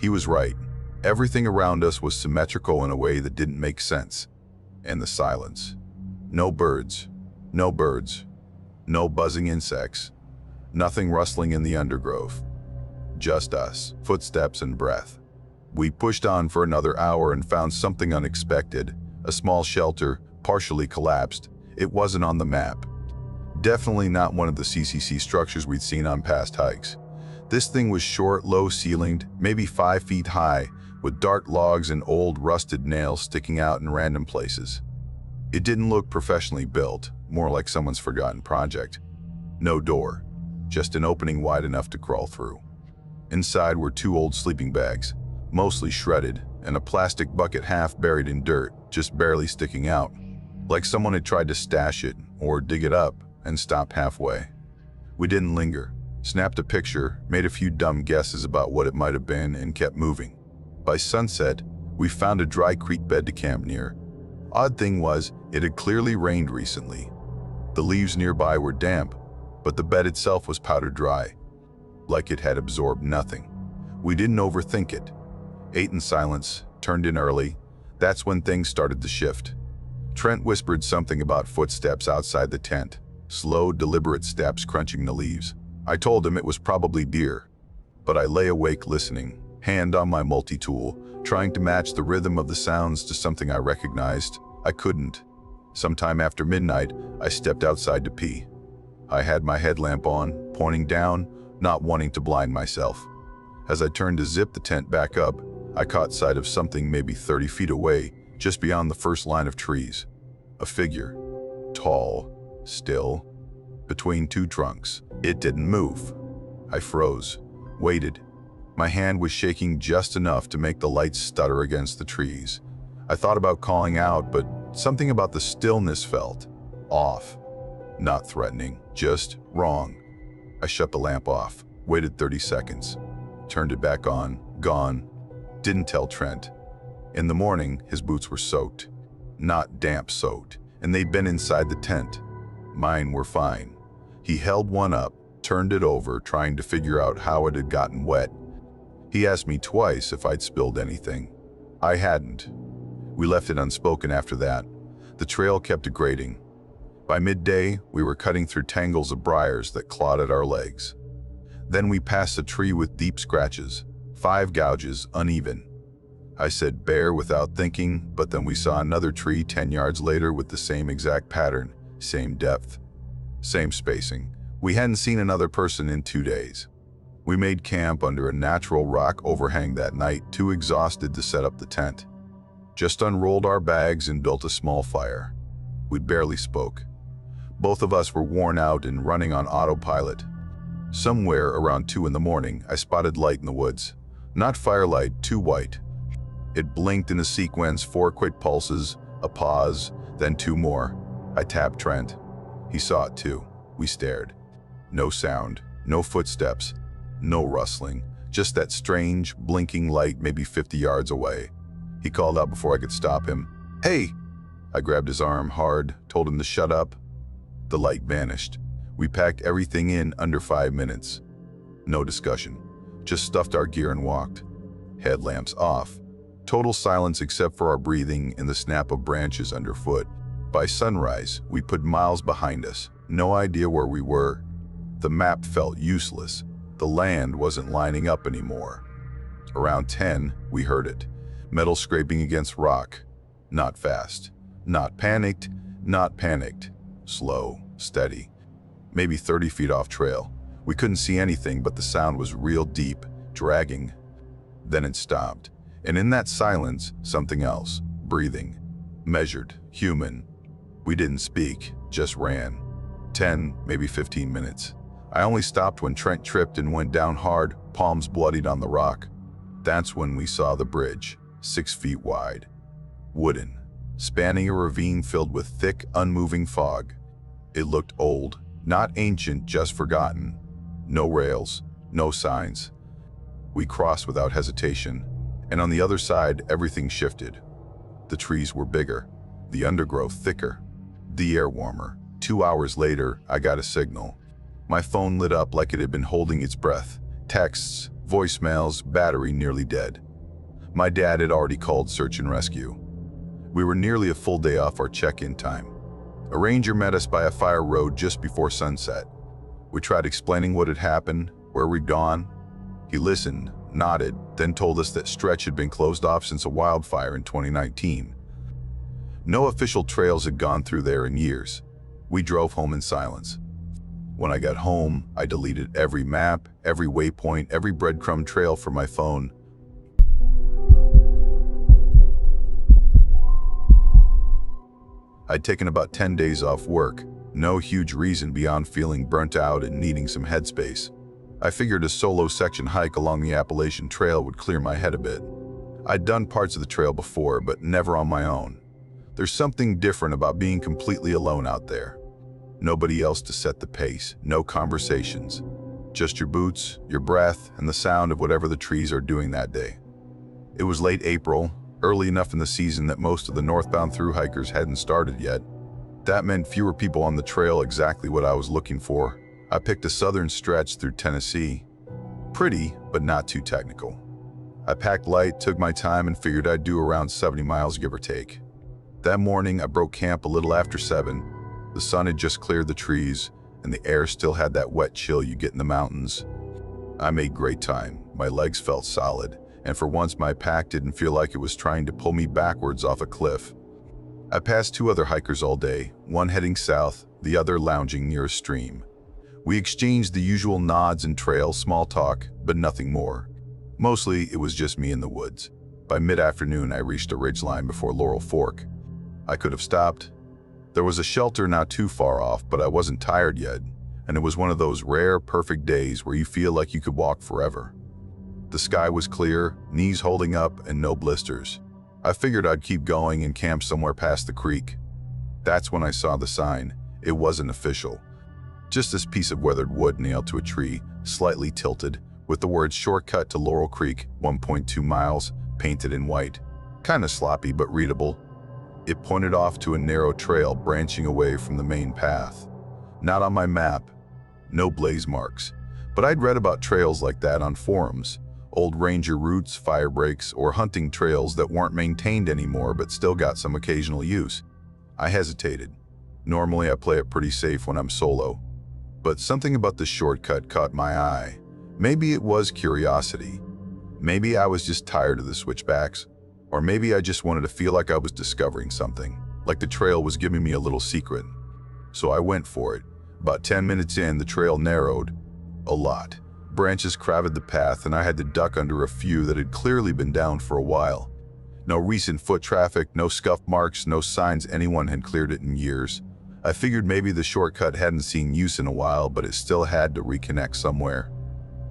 He was right. Everything around us was symmetrical in a way that didn't make sense. And the silence. No birds. No birds. No buzzing insects. Nothing rustling in the undergrowth. Just us, footsteps and breath. We pushed on for another hour and found something unexpected. A small shelter, partially collapsed. It wasn't on the map. Definitely not one of the CCC structures we'd seen on past hikes. This thing was short, low-ceilinged, maybe 5 feet high, with dark logs and old rusted nails sticking out in random places. It didn't look professionally built, more like someone's forgotten project. No door, just an opening wide enough to crawl through. Inside were 2 old sleeping bags, mostly shredded, and a plastic bucket half buried in dirt, just barely sticking out, like someone had tried to stash it or dig it up and stopped halfway. We didn't linger, snapped a picture, made a few dumb guesses about what it might have been, and kept moving. By sunset, we found a dry creek bed to camp near. Odd thing was, it had clearly rained recently. The leaves nearby were damp, but the bed itself was powder dry. like it had absorbed nothing. We didn't overthink it. Ate in silence, turned in early. That's when things started to shift. Trent whispered something about footsteps outside the tent, slow, deliberate steps crunching the leaves. I told him it was probably deer, but I lay awake listening, hand on my multi-tool, trying to match the rhythm of the sounds to something I recognized. I couldn't. Sometime after midnight, I stepped outside to pee. I had my headlamp on, pointing down, not wanting to blind myself. As I turned to zip the tent back up, I caught sight of something maybe 30 feet away, just beyond the first line of trees. A figure, tall, still, between two trunks. It didn't move. I froze, waited. My hand was shaking just enough to make the lights stutter against the trees. I thought about calling out, but something about the stillness felt off. Not threatening, just wrong. I shut the lamp off, waited 30 seconds, turned it back on, gone. Didn't tell Trent. In the morning, his boots were soaked. Not damp soaked, and they'd been inside the tent. Mine were fine. He held one up, turned it over, trying to figure out how it had gotten wet. He asked me twice if I'd spilled anything. I hadn't. We left it unspoken after that. The trail kept degrading. By midday, we were cutting through tangles of briars that clawed at our legs. Then we passed a tree with deep scratches, 5 gouges, uneven. I said bear without thinking, but then we saw another tree 10 yards later with the same exact pattern, same depth, same spacing. We hadn't seen another person in 2 days. We made camp under a natural rock overhang that night, too exhausted to set up the tent. Just unrolled our bags and built a small fire. We barely spoke. Both of us were worn out and running on autopilot. Somewhere around 2 in the morning, I spotted light in the woods. Not firelight, too white. It blinked in a sequence, 4 quick pulses, a pause, then 2 more. I tapped Trent. He saw it too. We stared. No sound, no footsteps, no rustling, just that strange, blinking light maybe 50 yards away. He called out before I could stop him. "Hey!" I grabbed his arm hard, told him to shut up. The light vanished. We packed everything in under 5 minutes. No discussion. Just stuffed our gear and walked. Headlamps off. Total silence except for our breathing and the snap of branches underfoot. By sunrise, we put miles behind us. No idea where we were. The map felt useless. The land wasn't lining up anymore. Around 10, we heard it. Metal scraping against rock. Not fast. Not panicked. Not panicked. Slow, steady. Maybe 30 feet off trail. We couldn't see anything, but the sound was real deep, dragging. Then it stopped. And in that silence, something else. Breathing. Measured. Human. We didn't speak, just ran. 10, maybe 15 minutes. I only stopped when Trent tripped and went down hard, palms bloodied on the rock. That's when we saw the bridge, 6 feet wide. Wooden. Spanning a ravine filled with thick, unmoving fog. It looked old, not ancient, just forgotten. No rails, no signs. We crossed without hesitation, and on the other side, everything shifted. The trees were bigger, the undergrowth thicker, the air warmer. 2 hours later, I got a signal. My phone lit up like it had been holding its breath. Texts, voicemails, battery nearly dead. My dad had already called search and rescue. We were nearly a full day off our check-in time. A ranger met us by a fire road just before sunset. We tried explaining what had happened, where we'd gone. He listened, nodded, then told us that stretch had been closed off since a wildfire in 2019. No official trails had gone through there in years. We drove home in silence. When I got home, I deleted every map, every waypoint, every breadcrumb trail from my phone. I'd taken about 10 days off work, no huge reason beyond feeling burnt out and needing some headspace. I figured a solo section hike along the Appalachian Trail would clear my head a bit. I'd done parts of the trail before, but never on my own. There's something different about being completely alone out there. Nobody else to set the pace, no conversations. Just your boots, your breath, and the sound of whatever the trees are doing that day. It was late April, early enough in the season that most of the northbound thru hikers hadn't started yet. That meant fewer people on the trail, exactly what I was looking for. I picked a southern stretch through Tennessee. Pretty, but not too technical. I packed light, took my time, and figured I'd do around 70 miles, give or take. That morning, I broke camp a little after 7. The sun had just cleared the trees, and the air still had that wet chill you get in the mountains. I made great time. My legs felt solid, and for once my pack didn't feel like it was trying to pull me backwards off a cliff. I passed 2 other hikers all day, one heading south, the other lounging near a stream. We exchanged the usual nods and trail small talk, but nothing more. Mostly, it was just me in the woods. By mid-afternoon, I reached a ridgeline before Laurel Fork. I could have stopped. There was a shelter not too far off, but I wasn't tired yet, and it was one of those rare, perfect days where you feel like you could walk forever. The sky was clear, knees holding up, and no blisters. I figured I'd keep going and camp somewhere past the creek. That's when I saw the sign. It wasn't official. Just this piece of weathered wood nailed to a tree, slightly tilted, with the words "Shortcut to Laurel Creek, 1.2 miles," painted in white. Kinda sloppy, but readable. It pointed off to a narrow trail branching away from the main path. Not on my map. No blaze marks. But I'd read about trails like that on forums. Old ranger routes, fire breaks, or hunting trails that weren't maintained anymore but still got some occasional use. I hesitated. Normally I play it pretty safe when I'm solo. But something about the shortcut caught my eye. Maybe it was curiosity. Maybe I was just tired of the switchbacks. Or maybe I just wanted to feel like I was discovering something, like the trail was giving me a little secret. So I went for it. About 10 minutes in, the trail narrowed. A lot. Branches crowded the path, and I had to duck under a few that had clearly been down for a while. No recent foot traffic, no scuff marks, no signs anyone had cleared it in years. I figured maybe the shortcut hadn't seen use in a while, but it still had to reconnect somewhere.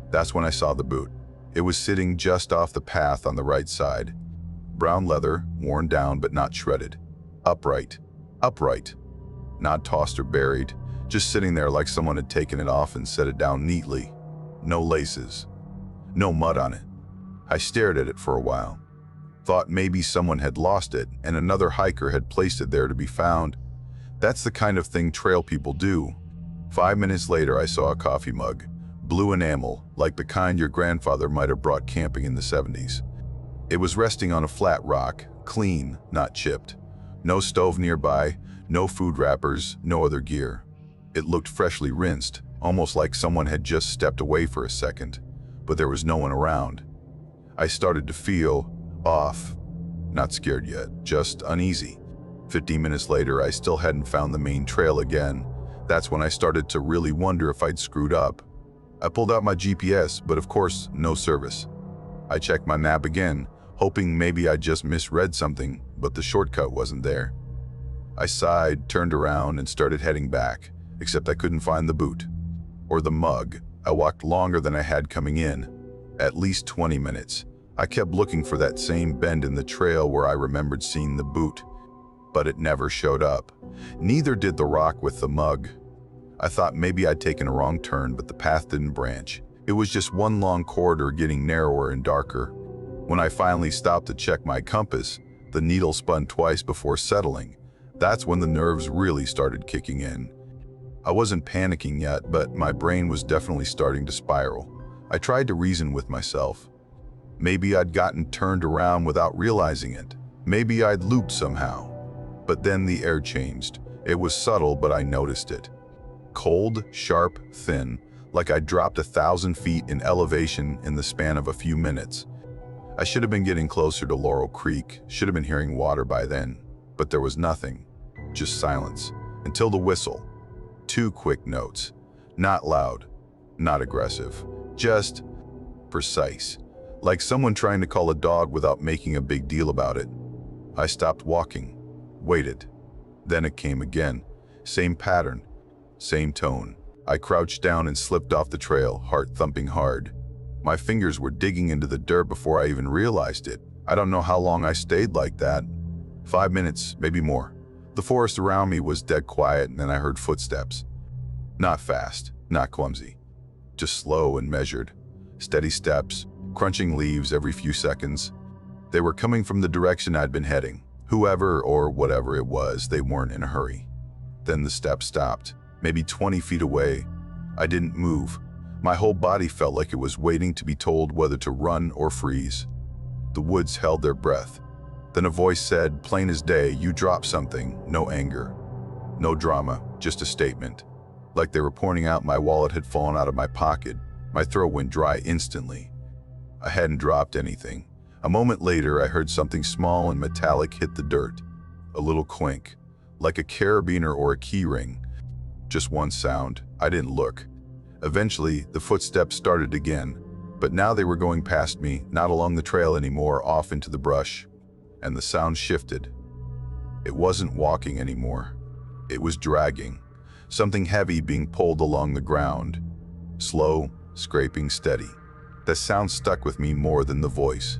That's when I saw the boot. It was sitting just off the path on the right side. Brown leather, worn down but not shredded. Upright. Upright. Not tossed or buried, just sitting there like someone had taken it off and set it down neatly. No laces. No mud on it. I stared at it for a while. Thought maybe someone had lost it and another hiker had placed it there to be found. That's the kind of thing trail people do. 5 minutes later, I saw a coffee mug. Blue enamel, like the kind your grandfather might have brought camping in the 70s. It was resting on a flat rock, clean, not chipped. No stove nearby, no food wrappers, no other gear. It looked freshly rinsed, almost like someone had just stepped away for a second, but there was no one around. I started to feel off. Not scared yet, just uneasy. 15 minutes later, I still hadn't found the main trail again. That's when I started to really wonder if I'd screwed up. I pulled out my GPS, but of course, no service. I checked my map again, hoping maybe I just misread something, but the shortcut wasn't there. I sighed, turned around, and started heading back, except I couldn't find the boot. Or the mug. I walked longer than I had coming in. At least 20 minutes. I kept looking for that same bend in the trail where I remembered seeing the boot, but it never showed up. Neither did the rock with the mug. I thought maybe I'd taken a wrong turn, but the path didn't branch. It was just one long corridor getting narrower and darker. When I finally stopped to check my compass, the needle spun twice before settling. That's when the nerves really started kicking in. I wasn't panicking yet, but my brain was definitely starting to spiral. I tried to reason with myself. Maybe I'd gotten turned around without realizing it. Maybe I'd looped somehow. But then the air changed. It was subtle, but I noticed it. Cold, sharp, thin, like I'd dropped 1,000 feet in elevation in the span of a few minutes. I should have been getting closer to Laurel Creek, should have been hearing water by then, but there was nothing, just silence, until the whistle. 2 quick notes, not loud, not aggressive, just precise, like someone trying to call a dog without making a big deal about it. I stopped walking, waited. Then it came again, same pattern, same tone. I crouched down and slipped off the trail, heart thumping hard. My fingers were digging into the dirt before I even realized it. I don't know how long I stayed like that. 5 minutes, maybe more. The forest around me was dead quiet, and then I heard footsteps. Not fast, not clumsy. Just slow and measured. Steady steps, crunching leaves every few seconds. They were coming from the direction I'd been heading. Whoever or whatever it was, they weren't in a hurry. Then the steps stopped. Maybe 20 feet away. I didn't move. My whole body felt like it was waiting to be told whether to run or freeze. The woods held their breath. Then a voice said, plain as day, "You dropped something." No anger, no drama, just a statement. Like they were pointing out my wallet had fallen out of my pocket. My throat went dry instantly. I hadn't dropped anything. A moment later, I heard something small and metallic hit the dirt. A little clink, like a carabiner or a key ring. Just one sound. I didn't look. Eventually, the footsteps started again, but now they were going past me, not along the trail anymore, off into the brush. And the sound shifted. It wasn't walking anymore. It was dragging. Something heavy being pulled along the ground. Slow, scraping, steady. The sound stuck with me more than the voice.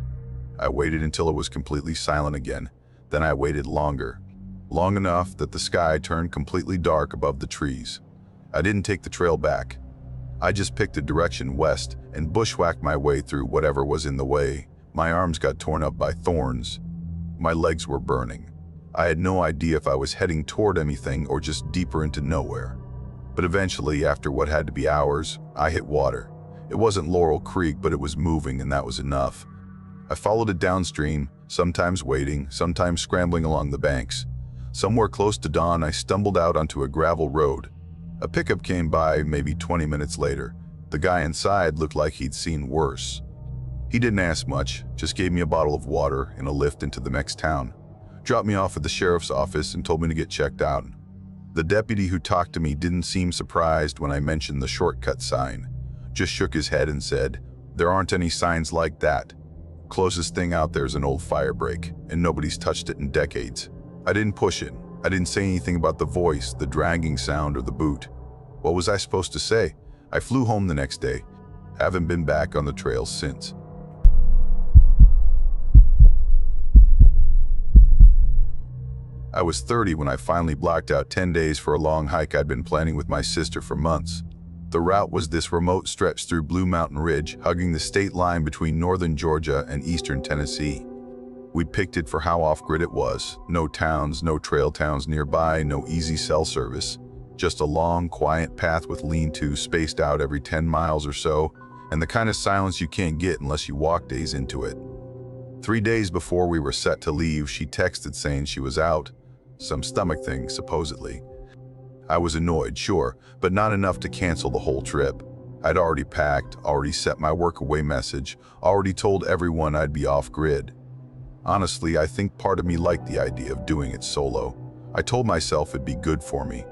I waited until it was completely silent again. Then I waited longer. Long enough that the sky turned completely dark above the trees. I didn't take the trail back. I just picked a direction west and bushwhacked my way through whatever was in the way. My arms got torn up by thorns. My legs were burning. I had no idea if I was heading toward anything or just deeper into nowhere. But eventually, after what had to be hours, I hit water. It wasn't Laurel Creek, but it was moving, and that was enough. I followed it downstream, sometimes wading, sometimes scrambling along the banks. Somewhere close to dawn, I stumbled out onto a gravel road. A pickup came by maybe 20 minutes later. The guy inside looked like he'd seen worse. He didn't ask much, just gave me a bottle of water and a lift into the next town. Dropped me off at the sheriff's office and told me to get checked out. The deputy who talked to me didn't seem surprised when I mentioned the shortcut sign. Just shook his head and said, "There aren't any signs like that. Closest thing out there is an old fire break, and nobody's touched it in decades." I didn't push it. I didn't say anything about the voice, the dragging sound, or the boot. What was I supposed to say? I flew home the next day. Haven't been back on the trail since. I was 30 when I finally blocked out 10 days for a long hike I'd been planning with my sister for months. The route was this remote stretch through Blue Mountain Ridge, hugging the state line between northern Georgia and eastern Tennessee. We'd picked it for how off-grid it was. No towns, no trail towns nearby, no easy cell service. Just a long, quiet path with lean-tos spaced out every 10 miles or so, and the kind of silence you can't get unless you walk days into it. 3 days before we were set to leave, she texted saying she was out. Some stomach thing, supposedly. I was annoyed, sure, but not enough to cancel the whole trip. I'd already packed, already set my workaway message, already told everyone I'd be off-grid. Honestly, I think part of me liked the idea of doing it solo. I told myself it'd be good for me.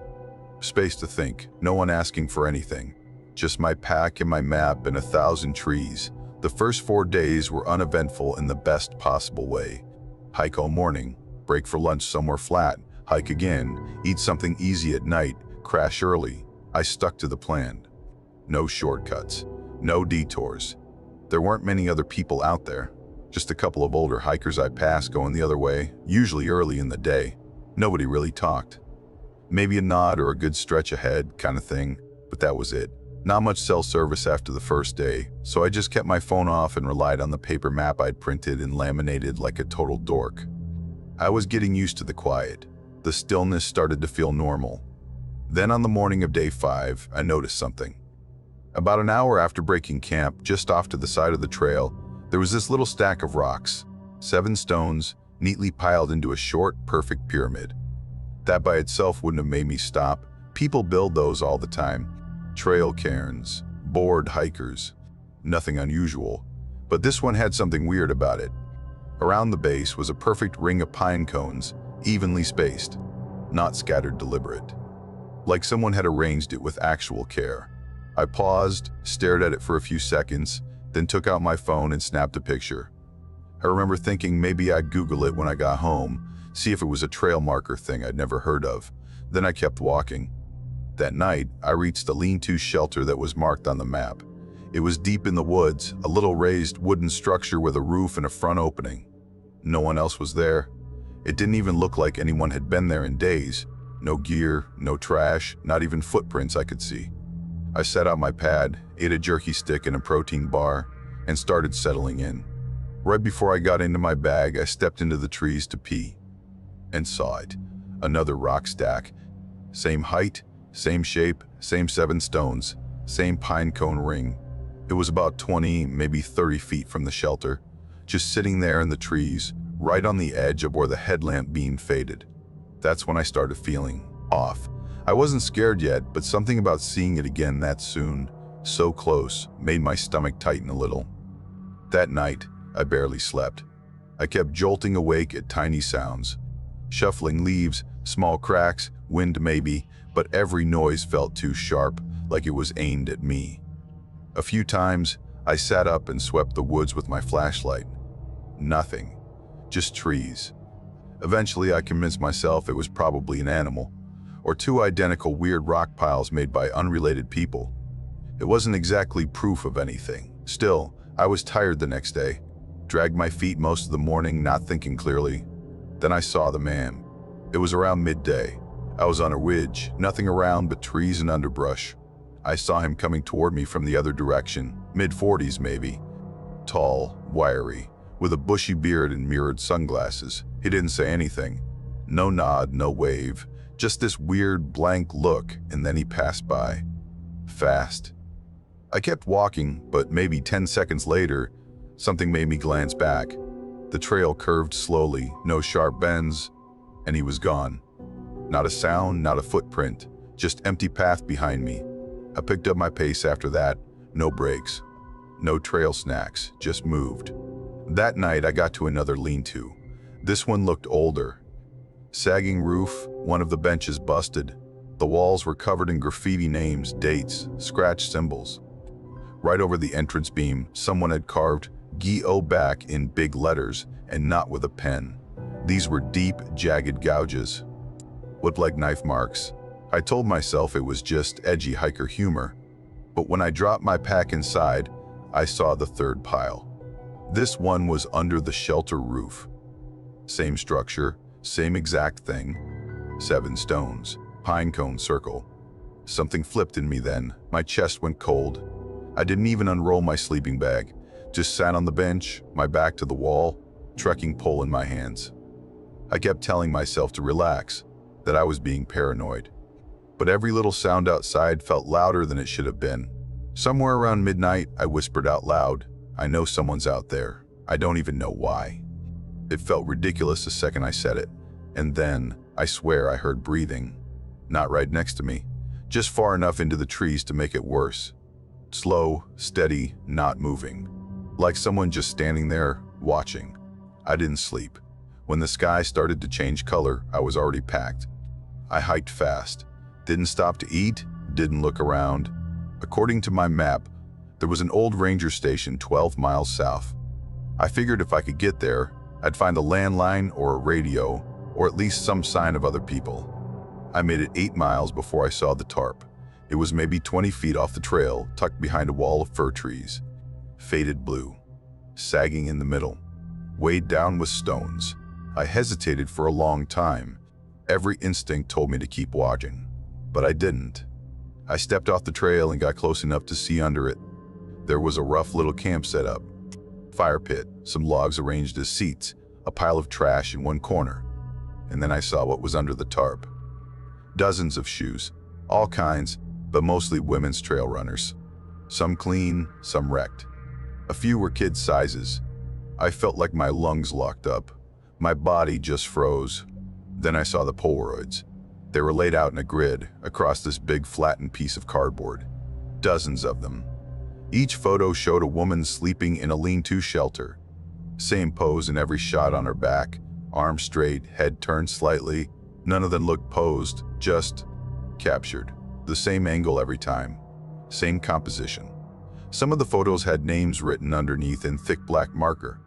Space to think, no one asking for anything. Just my pack and my map and 1,000 trees. The first 4 days were uneventful in the best possible way. Hike all morning, break for lunch somewhere flat, hike again, eat something easy at night, crash early. I stuck to the plan. No shortcuts, no detours. There weren't many other people out there. Just a couple of older hikers I passed going the other way, usually early in the day. Nobody really talked. Maybe a nod or a good stretch ahead kind of thing, but that was it. Not much cell service after the first day, so I just kept my phone off and relied on the paper map I'd printed and laminated like a total dork. I was getting used to the quiet. The stillness started to feel normal. Then on the morning of day 5, I noticed something. About an hour after breaking camp, just off to the side of the trail, there was this little stack of rocks, 7 stones, neatly piled into a short, perfect pyramid. That by itself wouldn't have made me stop. People build those all the time. Trail cairns, bored hikers. Nothing unusual. But this one had something weird about it. Around the base was a perfect ring of pine cones, evenly spaced, not scattered deliberate. Like someone had arranged it with actual care. I paused, stared at it for a few seconds, then took out my phone and snapped a picture. I remember thinking maybe I'd Google it when I got home, see if it was a trail marker thing I'd never heard of. Then I kept walking. That night, I reached a lean-to shelter that was marked on the map. It was deep in the woods, a little raised wooden structure with a roof and a front opening. No one else was there. It didn't even look like anyone had been there in days. No gear, no trash, not even footprints I could see. I set out my pad, ate a jerky stick and a protein bar, and started settling in. Right before I got into my bag, I stepped into the trees to pee. And saw it. Another rock stack. Same height, same shape, same 7 stones. same pine cone ring. It was about 20, maybe 30 feet from the shelter, just sitting there in the trees, right on the edge of where the headlamp beam faded. That's when I started feeling off. I wasn't scared yet, but something about seeing it again that soon, so close, made my stomach tighten a little. That night, I barely slept. I kept jolting awake at tiny sounds. Shuffling leaves, small cracks, wind maybe, but every noise felt too sharp, like it was aimed at me. A few times, I sat up and swept the woods with my flashlight. Nothing. Just trees. Eventually, I convinced myself it was probably an animal, or two identical weird rock piles made by unrelated people. It wasn't exactly proof of anything. Still, I was tired the next day. Dragged my feet most of the morning, not thinking clearly. Then I saw the man. It was around midday. I was on a ridge, nothing around but trees and underbrush. I saw him coming toward me from the other direction, mid-40s maybe. Tall, wiry, with a bushy beard and mirrored sunglasses. He didn't say anything. No nod, no wave, just this weird blank look, and then he passed by. Fast. I kept walking, but maybe 10 seconds later, something made me glance back. The trail curved slowly, no sharp bends, and he was gone. Not a sound, not a footprint, just empty path behind me. I picked up my pace after that, no brakes, no trail snacks, just moved. That night I got to another lean-to. This one looked older. Sagging roof, one of the benches busted. The walls were covered in graffiti names, dates, scratched symbols. Right over the entrance beam, someone had carved "G.O. back" in big letters, and not with a pen. These were deep, jagged gouges. Looked like knife marks. I told myself it was just edgy hiker humor. But when I dropped my pack inside, I saw the third pile. This one was under the shelter roof. Same structure, same exact thing. 7 stones, pine cone circle. Something flipped in me then. My chest went cold. I didn't even unroll my sleeping bag. Just sat on the bench, my back to the wall, trekking pole in my hands. I kept telling myself to relax, that I was being paranoid. But every little sound outside felt louder than it should have been. Somewhere around midnight, I whispered out loud, "I know someone's out there. I don't even know why." It felt ridiculous the second I said it. And then, I swear I heard breathing. Not right next to me, just far enough into the trees to make it worse. Slow, steady, not moving. Like someone just standing there, watching. I didn't sleep. When the sky started to change color, I was already packed. I hiked fast. Didn't stop to eat, didn't look around. According to my map, there was an old ranger station 12 miles south. I figured if I could get there, I'd find a landline or a radio, or at least some sign of other people. I made it 8 miles before I saw the tarp. It was maybe 20 feet off the trail, tucked behind a wall of fir trees. Faded blue, sagging in the middle, weighed down with stones. I hesitated for a long time. Every instinct told me to keep watching, but I didn't. I stepped off the trail and got close enough to see under it. There was a rough little camp set up. Fire pit, some logs arranged as seats, a pile of trash in one corner. And then I saw what was under the tarp. Dozens of shoes, all kinds, but mostly women's trail runners. Some clean, some wrecked. A few were kids' sizes. I felt like my lungs locked up. My body just froze. Then I saw the Polaroids. They were laid out in a grid across this big flattened piece of cardboard. Dozens of them. Each photo showed a woman sleeping in a lean-to shelter. Same pose in every shot on her back, arms straight, head turned slightly. None of them looked posed, just captured. The same angle every time. Same composition. Some of the photos had names written underneath in thick black marker.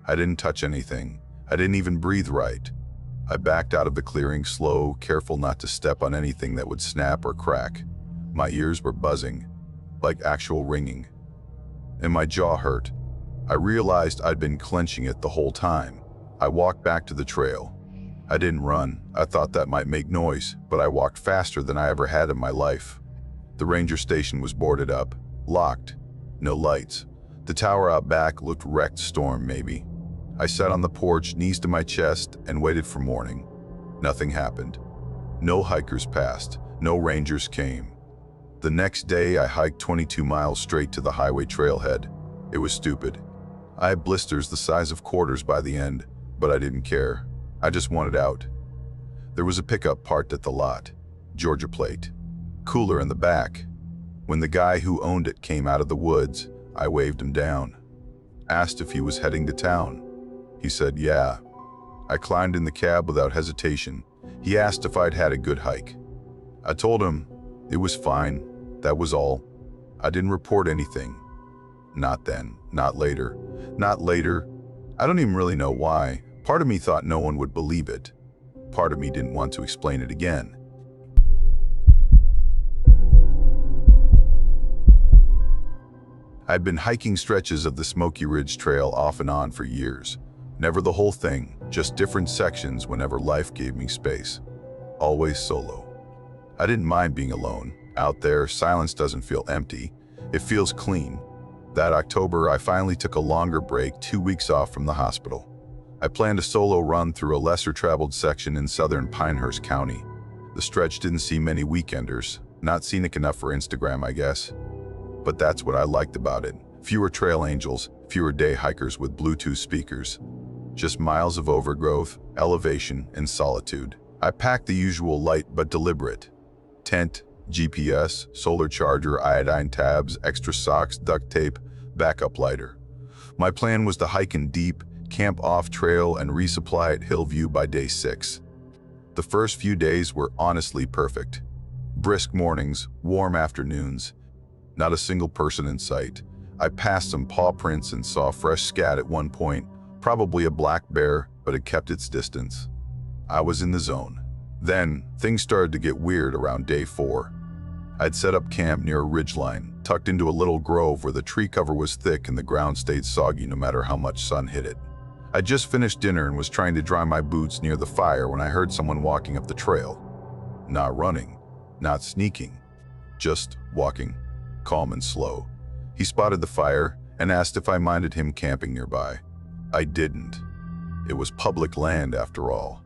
I didn't touch anything. I didn't even breathe right. I backed out of the clearing slow, careful not to step on anything that would snap or crack. My ears were buzzing, like actual ringing. And my jaw hurt. I realized I'd been clenching it the whole time. I walked back to the trail. I didn't run. I thought that might make noise, but I walked faster than I ever had in my life. The ranger station was boarded up, locked, no lights. The tower out back looked wrecked, storm maybe. I sat on the porch, knees to my chest, and waited for morning. Nothing happened. No hikers passed. No rangers came. The next day, I hiked 22 miles straight to the highway trailhead. It was stupid. I had blisters the size of quarters by the end, but I didn't care. I just wanted out. There was a pickup parked at the lot, Georgia plate. Cooler in the back. When the guy who owned it came out of the woods, I waved him down. Asked if he was heading to town. He said, yeah. I climbed in the cab without hesitation. He asked if I'd had a good hike. I told him it was fine. That was all. I didn't report anything. Not then, not later, not later. I don't even really know why. Part of me thought no one would believe it. Part of me didn't want to explain it again. I'd been hiking stretches of the Smoky Ridge Trail off and on for years. Never the whole thing, just different sections whenever life gave me space. Always solo. I didn't mind being alone. Out there, silence doesn't feel empty. It feels clean. That October, I finally took a longer break, 2 weeks off from the hospital. I planned a solo run through a lesser-traveled section in southern Pinehurst County. The stretch didn't see many weekenders. Not scenic enough for Instagram, I guess. But that's what I liked about it. Fewer trail angels, fewer day hikers with Bluetooth speakers. Just miles of overgrowth, elevation, and solitude. I packed the usual light but deliberate. Tent, GPS, solar charger, iodine tabs, extra socks, duct tape, backup lighter. My plan was to hike in deep, camp off trail, and resupply at Hillview by day 6. The first few days were honestly perfect. Brisk mornings, warm afternoons. Not a single person in sight. I passed some paw prints and saw fresh scat at one point, probably a black bear, but it kept its distance. I was in the zone. Then, things started to get weird around day 4. I'd set up camp near a ridgeline, tucked into a little grove where the tree cover was thick and the ground stayed soggy no matter how much sun hit it. I'd just finished dinner and was trying to dry my boots near the fire when I heard someone walking up the trail. Not running, not sneaking, just walking, calm and slow. He spotted the fire and asked if I minded him camping nearby. I didn't. It was public land after all.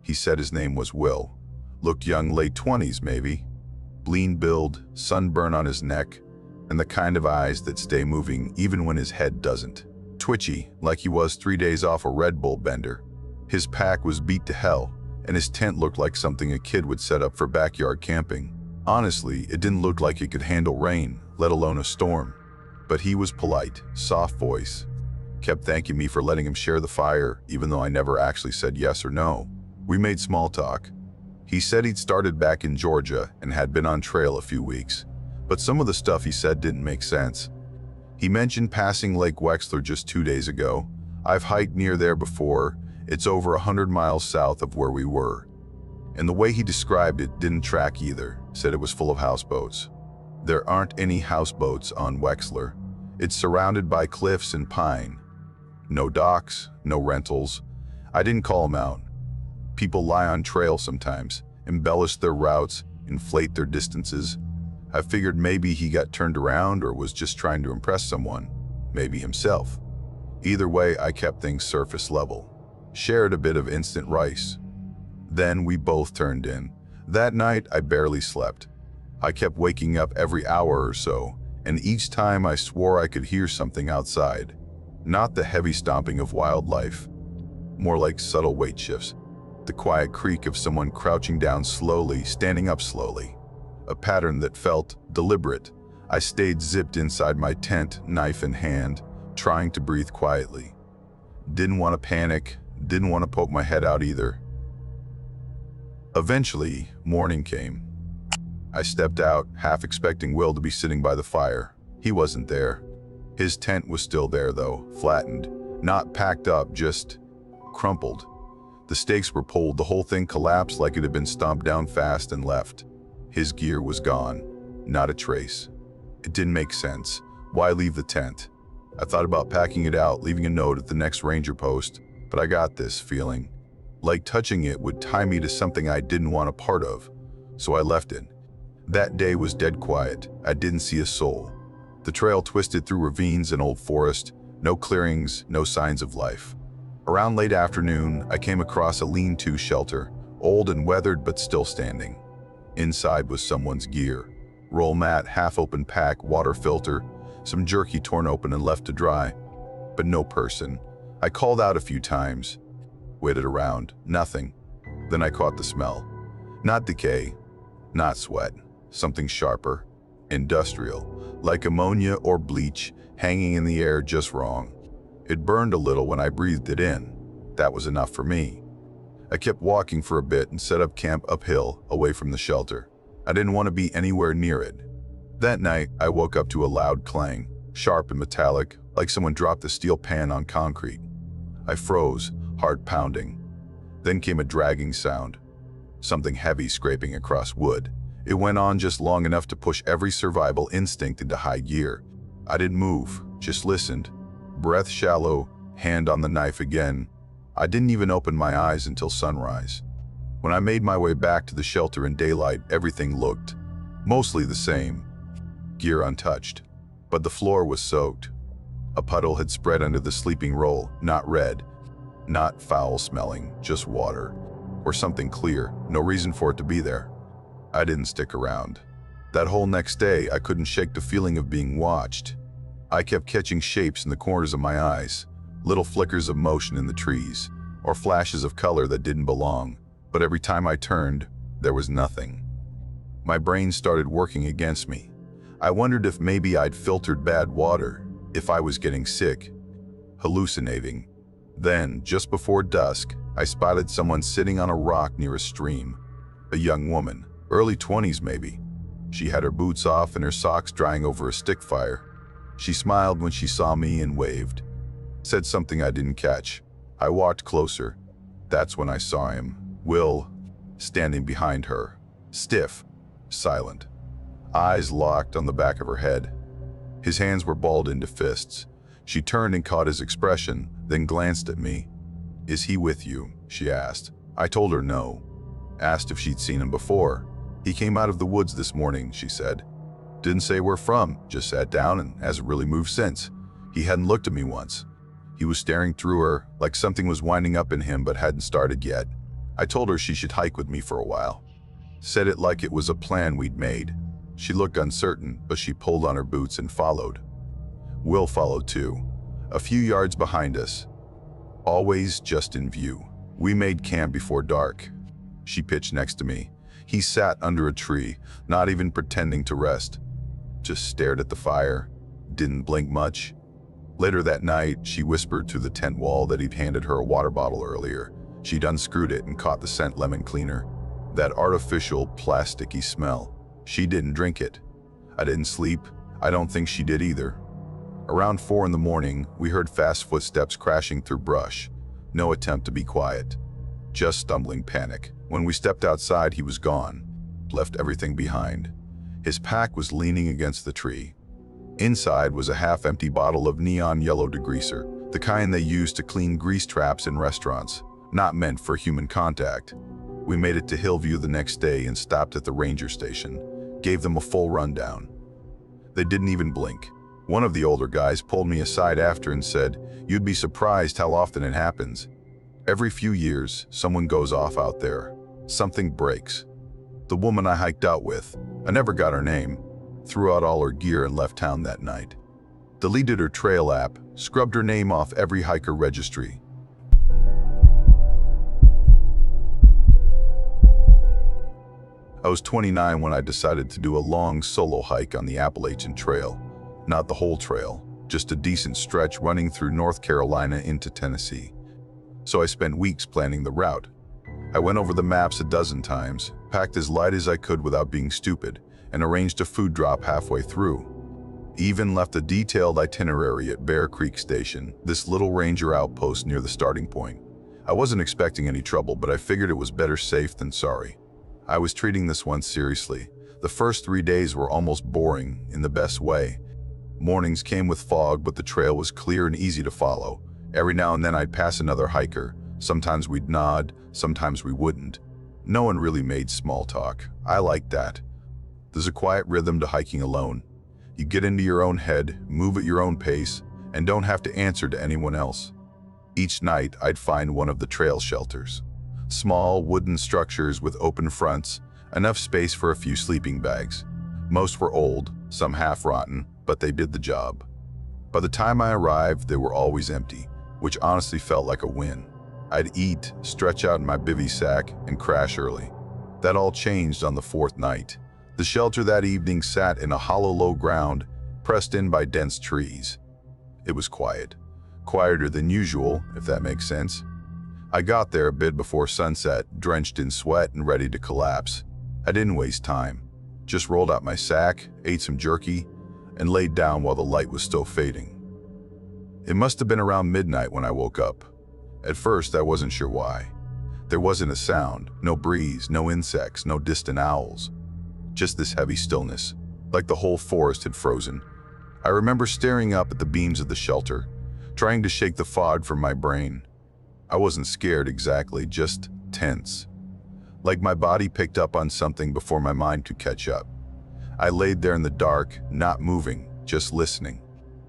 He said his name was Will. Looked young, late 20s maybe. Lean build, sunburn on his neck, and the kind of eyes that stay moving even when his head doesn't. Twitchy, like he was 3 days off a Red Bull bender. His pack was beat to hell, and his tent looked like something a kid would set up for backyard camping. Honestly, it didn't look like it could handle rain, let alone a storm. But he was polite, soft voice. Kept thanking me for letting him share the fire, even though I never actually said yes or no. We made small talk. He said he'd started back in Georgia and had been on trail a few weeks, but some of the stuff he said didn't make sense. He mentioned passing Lake Wexler just 2 days ago. I've hiked near there before. It's over 100 miles south of where we were. And the way he described it didn't track either. Said it was full of houseboats. There aren't any houseboats on Wexler. It's surrounded by cliffs and pine. No docks, no rentals. I didn't call him out. People lie on trail sometimes, embellish their routes, inflate their distances. I figured maybe he got turned around or was just trying to impress someone, maybe himself. Either way, I kept things surface level. Shared a bit of instant rice. Then we both turned in. That night, I barely slept. I kept waking up every hour or so, and each time I swore I could hear something outside. Not the heavy stomping of wildlife, more like subtle weight shifts. The quiet creak of someone crouching down slowly, standing up slowly. A pattern that felt deliberate. I stayed zipped inside my tent, knife in hand, trying to breathe quietly. Didn't want to panic, didn't want to poke my head out either. Eventually, morning came. I stepped out, half expecting Will to be sitting by the fire. He wasn't there. His tent was still there though, flattened, not packed up, just crumpled. The stakes were pulled, the whole thing collapsed like it had been stomped down fast and left. His gear was gone, not a trace. It didn't make sense. Why leave the tent? I thought about packing it out, leaving a note at the next ranger post, but I got this feeling. Like touching it would tie me to something I didn't want a part of, so I left it. That day was dead quiet. I didn't see a soul. The trail twisted through ravines and old forest, no clearings, no signs of life. Around late afternoon, I came across a lean-to shelter, old and weathered but still standing. Inside was someone's gear. Roll mat, half-open pack, water filter, some jerky torn open and left to dry. But no person. I called out a few times, waited around, nothing. Then I caught the smell. Not decay, not sweat, something sharper, industrial, like ammonia or bleach hanging in the air just wrong. It burned a little when I breathed it in. That was enough for me. I kept walking for a bit and set up camp uphill, away from the shelter. I didn't want to be anywhere near it. That night, I woke up to a loud clang, sharp and metallic, like someone dropped a steel pan on concrete. I froze, heart pounding. Then came a dragging sound, something heavy scraping across wood. It went on just long enough to push every survival instinct into high gear. I didn't move, just listened. Breath shallow, hand on the knife again. I didn't even open my eyes until sunrise. When I made my way back to the shelter in daylight, everything looked mostly the same. Gear untouched, but the floor was soaked. A puddle had spread under the sleeping roll, not red, not foul-smelling, just water. Or something clear, no reason for it to be there. I didn't stick around. That whole next day, I couldn't shake the feeling of being watched. I kept catching shapes in the corners of my eyes, little flickers of motion in the trees, or flashes of color that didn't belong. But every time I turned, there was nothing. My brain started working against me. I wondered if maybe I'd filtered bad water, if I was getting sick, hallucinating. Then, just before dusk, I spotted someone sitting on a rock near a stream. A young woman, early 20s maybe. She had her boots off and her socks drying over a stick fire. She smiled when she saw me and waved. Said something I didn't catch. I walked closer. That's when I saw him, Will, standing behind her, stiff, silent, eyes locked on the back of her head. His hands were balled into fists. She turned and caught his expression, then glanced at me. "Is he with you?" she asked. I told her no. Asked if she'd seen him before. "He came out of the woods this morning," she said. "Didn't say where from, just sat down and hasn't really moved since. He hadn't looked at me once." He was staring through her, like something was winding up in him but hadn't started yet. I told her she should hike with me for a while. Said it like it was a plan we'd made. She looked uncertain, but she pulled on her boots and followed. Will followed too, a few yards behind us, always just in view. We made camp before dark. She pitched next to me. He sat under a tree, not even pretending to rest. Just stared at the fire, didn't blink much. Later that night, she whispered to the tent wall that he'd handed her a water bottle earlier. She'd unscrewed it and caught the scent lemon cleaner. That artificial, plasticky smell. She didn't drink it. I didn't sleep. I don't think she did either. Around 4 in the morning, we heard fast footsteps crashing through brush. No attempt to be quiet. Just stumbling panic. When we stepped outside, he was gone. Left everything behind. His pack was leaning against the tree. Inside was a half-empty bottle of neon yellow degreaser, the kind they use to clean grease traps in restaurants, not meant for human contact. We made it to Hillview the next day and stopped at the ranger station. Gave them a full rundown. They didn't even blink. One of the older guys pulled me aside after and said, "You'd be surprised how often it happens. Every few years, someone goes off out there. Something breaks." The woman I hiked out with, I never got her name, threw out all her gear and left town that night. Deleted her trail app, scrubbed her name off every hiker registry. I was 29 when I decided to do a long solo hike on the Appalachian Trail. Not the whole trail, just a decent stretch running through North Carolina into Tennessee. So I spent weeks planning the route. I went over the maps a dozen times, packed as light as I could without being stupid, and arranged a food drop halfway through. Even left a detailed itinerary at Bear Creek Station, this little ranger outpost near the starting point. I wasn't expecting any trouble, but I figured it was better safe than sorry. I was treating this one seriously. The first 3 days were almost boring, in the best way. Mornings came with fog, but the trail was clear and easy to follow. Every now and then I'd pass another hiker. Sometimes we'd nod, sometimes we wouldn't. No one really made small talk. I liked that. There's a quiet rhythm to hiking alone. You get into your own head, move at your own pace, and don't have to answer to anyone else. Each night I'd find one of the trail shelters. Small wooden structures with open fronts, enough space for a few sleeping bags. Most were old, some half-rotten, but they did the job. By the time I arrived, they were always empty, which honestly felt like a win. I'd eat, stretch out in my bivy sack, and crash early. That all changed on the fourth night. The shelter that evening sat in a hollow low ground, pressed in by dense trees. It was quiet. Quieter than usual, if that makes sense. I got there a bit before sunset, drenched in sweat and ready to collapse. I didn't waste time. Just rolled out my sack, ate some jerky, and laid down while the light was still fading. It must have been around midnight when I woke up. At first, I wasn't sure why. There wasn't a sound, no breeze, no insects, no distant owls. Just this heavy stillness, like the whole forest had frozen. I remember staring up at the beams of the shelter, trying to shake the fog from my brain. I wasn't scared exactly, just tense. Like my body picked up on something before my mind could catch up. I laid there in the dark, not moving, just listening.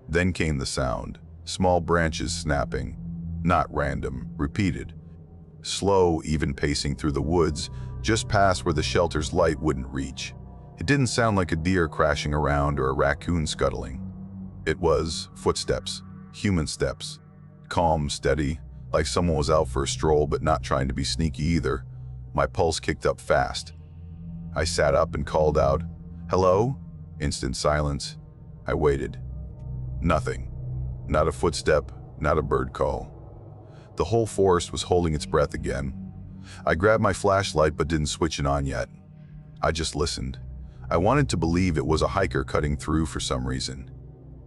Then came the sound, small branches snapping, not random, repeated. Slow, even pacing through the woods, just past where the shelter's light wouldn't reach. It didn't sound like a deer crashing around or a raccoon scuttling. It was footsteps, human steps. Calm, steady, like someone was out for a stroll but not trying to be sneaky either. My pulse kicked up fast. I sat up and called out, "Hello?" Instant silence. I waited. Nothing. Not a footstep, not a bird call. The whole forest was holding its breath again. I grabbed my flashlight but didn't switch it on yet. I just listened. I wanted to believe it was a hiker cutting through for some reason.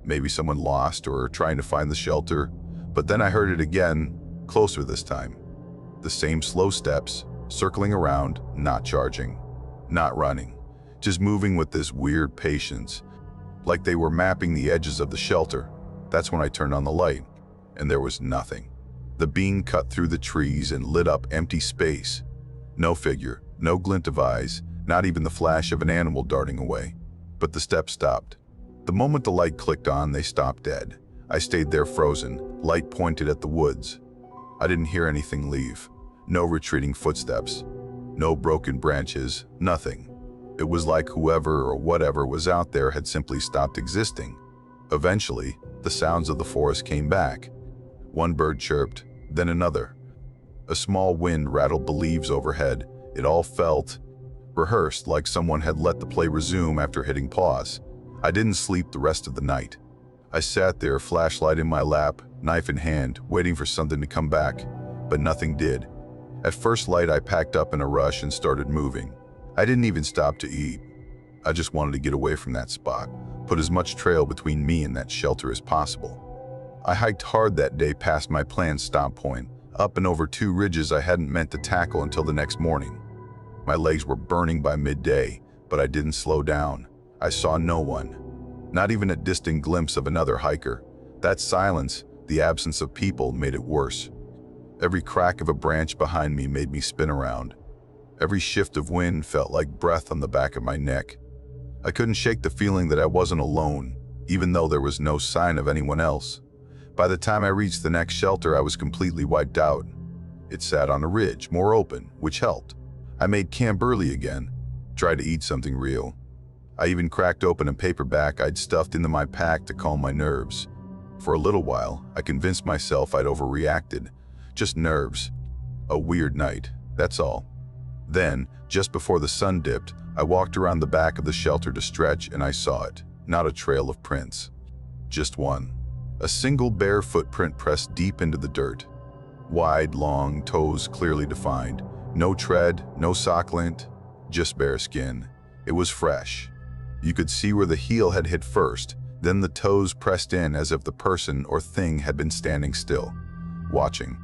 Maybe someone lost or trying to find the shelter, but then I heard it again, closer this time. The same slow steps, circling around, not charging, not running, just moving with this weird patience, like they were mapping the edges of the shelter. That's when I turned on the light, and there was nothing. The beam cut through the trees and lit up empty space. No figure, no glint of eyes, not even the flash of an animal darting away. But the steps stopped. The moment the light clicked on, they stopped dead. I stayed there frozen, light pointed at the woods. I didn't hear anything leave. No retreating footsteps. No broken branches, nothing. It was like whoever or whatever was out there had simply stopped existing. Eventually, the sounds of the forest came back. One bird chirped, then another. A small wind rattled the leaves overhead. It all felt rehearsed, like someone had let the play resume after hitting pause. I didn't sleep the rest of the night. I sat there, flashlight in my lap, knife in hand, waiting for something to come back, but nothing did. At first light, I packed up in a rush and started moving. I didn't even stop to eat. I just wanted to get away from that spot, put as much trail between me and that shelter as possible. I hiked hard that day past my planned stop point, up and over 2 ridges I hadn't meant to tackle until the next morning. My legs were burning by midday, but I didn't slow down. I saw no one, not even a distant glimpse of another hiker. That silence, the absence of people, made it worse. Every crack of a branch behind me made me spin around. Every shift of wind felt like breath on the back of my neck. I couldn't shake the feeling that I wasn't alone, even though there was no sign of anyone else. By the time I reached the next shelter, I was completely wiped out. It sat on a ridge, more open, which helped. I made camp early again, tried to eat something real. I even cracked open a paperback I'd stuffed into my pack to calm my nerves. For a little while, I convinced myself I'd overreacted. Just nerves. A weird night, that's all. Then, just before the sun dipped, I walked around the back of the shelter to stretch, and I saw it. Not a trail of prints. Just one. A single bare footprint pressed deep into the dirt. Wide, long, toes clearly defined. No tread, no sock lint, just bare skin. It was fresh. You could see where the heel had hit first, then the toes pressed in as if the person or thing had been standing still, watching.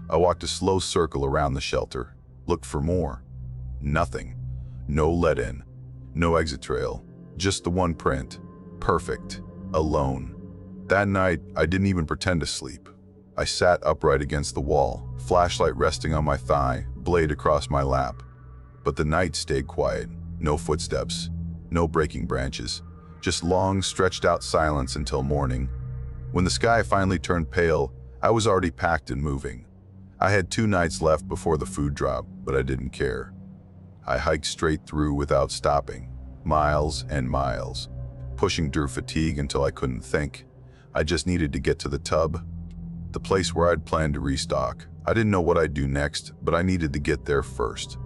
I walked a slow circle around the shelter, looked for more. Nothing. No let-in, no exit trail, just the one print. Perfect. Alone. That night, I didn't even pretend to sleep. I sat upright against the wall, flashlight resting on my thigh, blade across my lap. But the night stayed quiet. No footsteps, no breaking branches, just long, stretched-out silence until morning. When the sky finally turned pale, I was already packed and moving. I had 2 nights left before the food drop, but I didn't care. I hiked straight through without stopping. Miles and miles, pushing through fatigue until I couldn't think. I just needed to get to the tub, the place where I'd planned to restock. I didn't know what I'd do next, but I needed to get there first.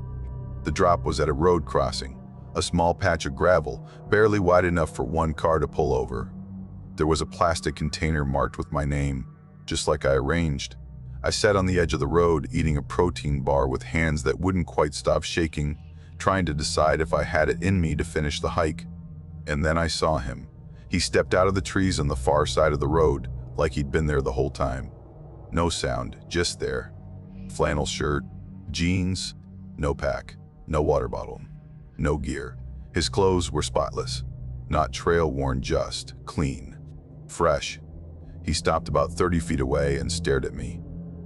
The drop was at a road crossing, a small patch of gravel, barely wide enough for one car to pull over. There was a plastic container marked with my name, just like I arranged. I sat on the edge of the road, eating a protein bar with hands that wouldn't quite stop shaking, trying to decide if I had it in me to finish the hike. And then I saw him. He stepped out of the trees on the far side of the road, like he'd been there the whole time. No sound, just there. Flannel shirt, jeans, no pack, no water bottle, no gear. His clothes were spotless, not trail-worn, just clean, fresh. He stopped about 30 feet away and stared at me.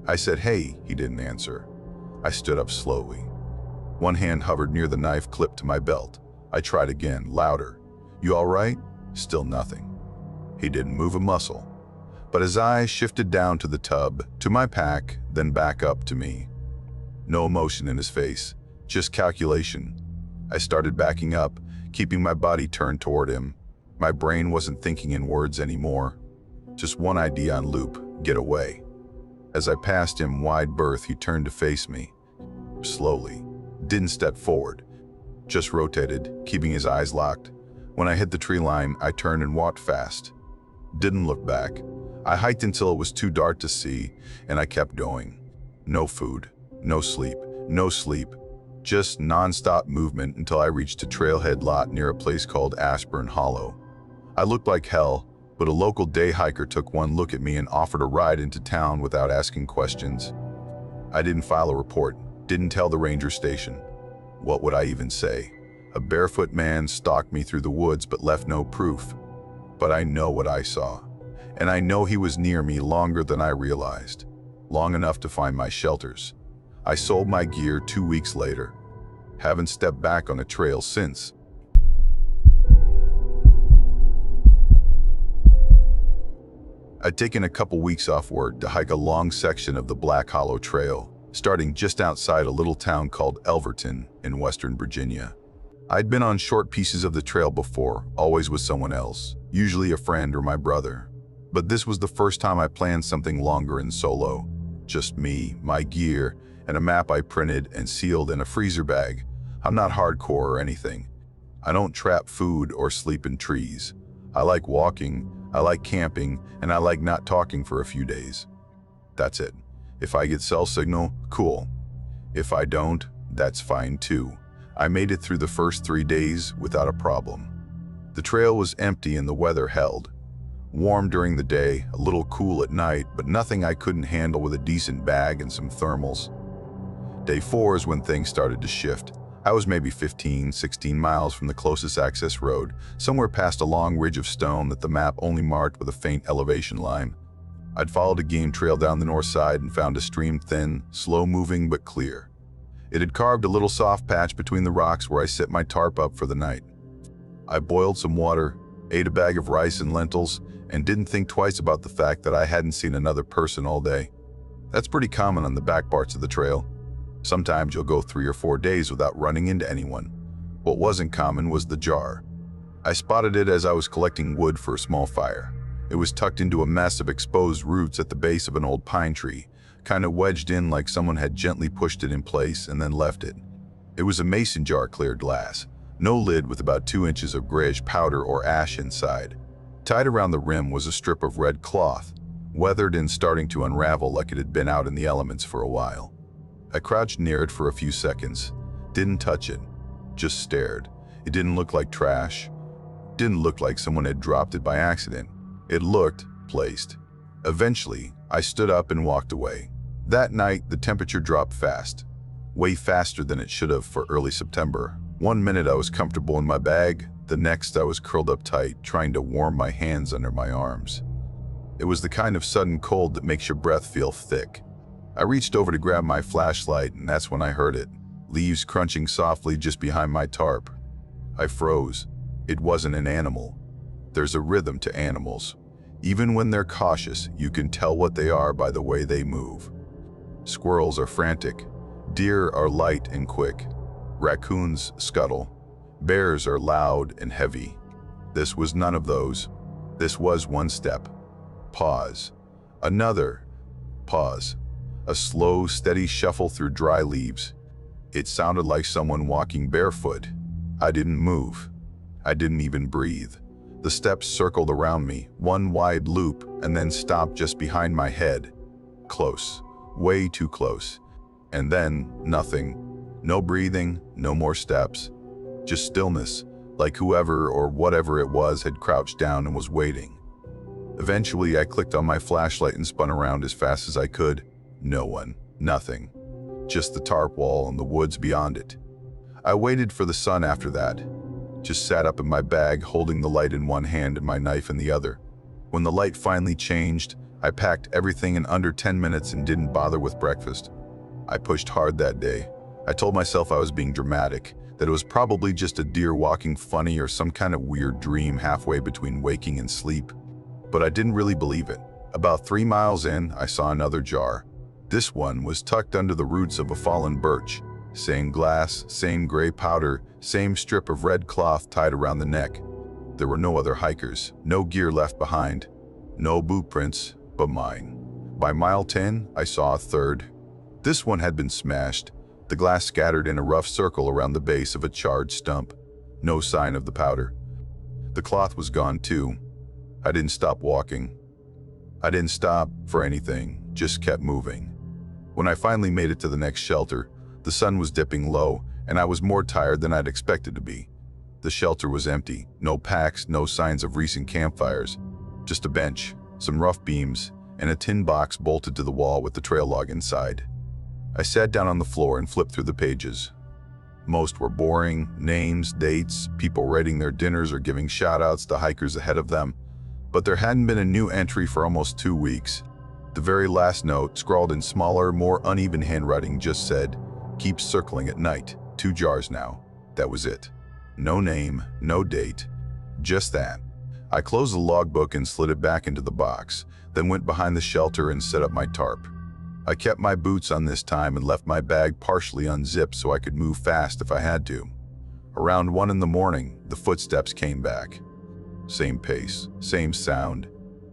I said, "Hey," he didn't answer. I stood up slowly. One hand hovered near the knife clipped to my belt. I tried again, louder. "You all right?" Still nothing. He didn't move a muscle. But his eyes shifted down to the tub, to my pack, then back up to me. No emotion in his face, just calculation. I started backing up, keeping my body turned toward him. My brain wasn't thinking in words anymore. Just one idea on loop: get away. As I passed him wide berth, he turned to face me. Slowly. Didn't step forward. Just rotated, keeping his eyes locked. When I hit the tree line, I turned and walked fast. Didn't look back. I hiked until it was too dark to see, and I kept going. No food, no sleep, just non-stop movement until I reached a trailhead lot near a place called Ashburn Hollow. I looked like hell, but a local day hiker took one look at me and offered a ride into town without asking questions. I didn't file a report, didn't tell the ranger station. What would I even say? A barefoot man stalked me through the woods but left no proof. But I know what I saw. And I know he was near me longer than I realized. Long enough to find my shelters. I sold my gear 2 weeks later. Haven't stepped back on a trail since. I'd taken a couple weeks off work to hike a long section of the Black Hollow Trail, starting just outside a little town called Elverton in Western Virginia. I'd been on short pieces of the trail before, always with someone else, usually a friend or my brother. But this was the first time I planned something longer and solo. Just me, my gear, and a map I printed and sealed in a freezer bag. I'm not hardcore or anything. I don't trap food or sleep in trees. I like walking, I like camping, and I like not talking for a few days. That's it. If I get cell signal, cool. If I don't, that's fine too. I made it through the first 3 days without a problem. The trail was empty and the weather held. Warm during the day, a little cool at night, but nothing I couldn't handle with a decent bag and some thermals. Day 4 is when things started to shift. I was maybe 15, 16 miles from the closest access road, somewhere past a long ridge of stone that the map only marked with a faint elevation line. I'd followed a game trail down the north side and found a stream thin, slow-moving but clear. It had carved a little soft patch between the rocks where I set my tarp up for the night. I boiled some water, ate a bag of rice and lentils, and didn't think twice about the fact that I hadn't seen another person all day. That's pretty common on the back parts of the trail. Sometimes you'll go 3 or 4 days without running into anyone. What wasn't common was the jar. I spotted it as I was collecting wood for a small fire. It was tucked into a mess of exposed roots at the base of an old pine tree, kind of wedged in like someone had gently pushed it in place and then left it. It was a mason jar, clear glass, no lid, with about 2 inches of grayish powder or ash inside. Tied around the rim was a strip of red cloth, weathered and starting to unravel like it had been out in the elements for a while. I crouched near it for a few seconds, didn't touch it, just stared. It didn't look like trash, didn't look like someone had dropped it by accident. It looked placed. Eventually, I stood up and walked away. That night, the temperature dropped fast, way faster than it should have for early September. 1 minute I was comfortable in my bag, the next I was curled up tight, trying to warm my hands under my arms. It was the kind of sudden cold that makes your breath feel thick. I reached over to grab my flashlight, and that's when I heard it, leaves crunching softly just behind my tarp. I froze. It wasn't an animal. There's a rhythm to animals. Even when they're cautious, you can tell what they are by the way they move. Squirrels are frantic. Deer are light and quick. Raccoons scuttle. Bears are loud and heavy. This was none of those. This was one step. Pause. Another. Pause. A slow, steady shuffle through dry leaves. It sounded like someone walking barefoot. I didn't move. I didn't even breathe. The steps circled around me, one wide loop, and then stopped just behind my head. Close. Way too close. And then, nothing. No breathing, no more steps. Just stillness, like whoever or whatever it was had crouched down and was waiting. Eventually, I clicked on my flashlight and spun around as fast as I could. No one. Nothing. Just the tarp wall and the woods beyond it. I waited for the sun after that. Just sat up in my bag, holding the light in one hand and my knife in the other. When the light finally changed, I packed everything in under 10 minutes and didn't bother with breakfast. I pushed hard that day. I told myself I was being dramatic, that it was probably just a deer walking funny or some kind of weird dream halfway between waking and sleep. But I didn't really believe it. About 3 miles in, I saw another jar. This one was tucked under the roots of a fallen birch. Same glass, same gray powder, same strip of red cloth tied around the neck. There were no other hikers, no gear left behind, no boot prints but mine. By mile 10, I saw a third. This one had been smashed, the glass scattered in a rough circle around the base of a charred stump. No sign of the powder. The cloth was gone too. I didn't stop walking. I didn't stop for anything, just kept moving. When I finally made it to the next shelter, the sun was dipping low, and I was more tired than I'd expected to be. The shelter was empty, no packs, no signs of recent campfires. Just a bench, some rough beams, and a tin box bolted to the wall with the trail log inside. I sat down on the floor and flipped through the pages. Most were boring, names, dates, people rating their dinners or giving shout-outs to hikers ahead of them. But there hadn't been a new entry for almost 2 weeks. The very last note, scrawled in smaller, more uneven handwriting, just said, "Keep circling at night. 2 jars now." That was it. No name, no date, just that. I closed the logbook and slid it back into the box, then went behind the shelter and set up my tarp. I kept my boots on this time and left my bag partially unzipped so I could move fast if I had to. Around 1 in the morning, the footsteps came back. Same pace, same sound.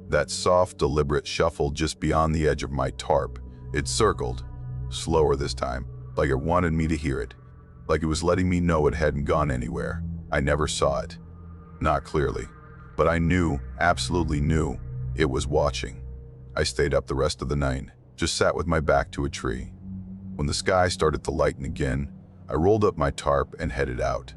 That soft, deliberate shuffle just beyond the edge of my tarp. It circled, slower this time, like it wanted me to hear it, like it was letting me know it hadn't gone anywhere. I never saw it. Not clearly, but I knew, absolutely knew, it was watching. I stayed up the rest of the night, just sat with my back to a tree. When the sky started to lighten again, I rolled up my tarp and headed out.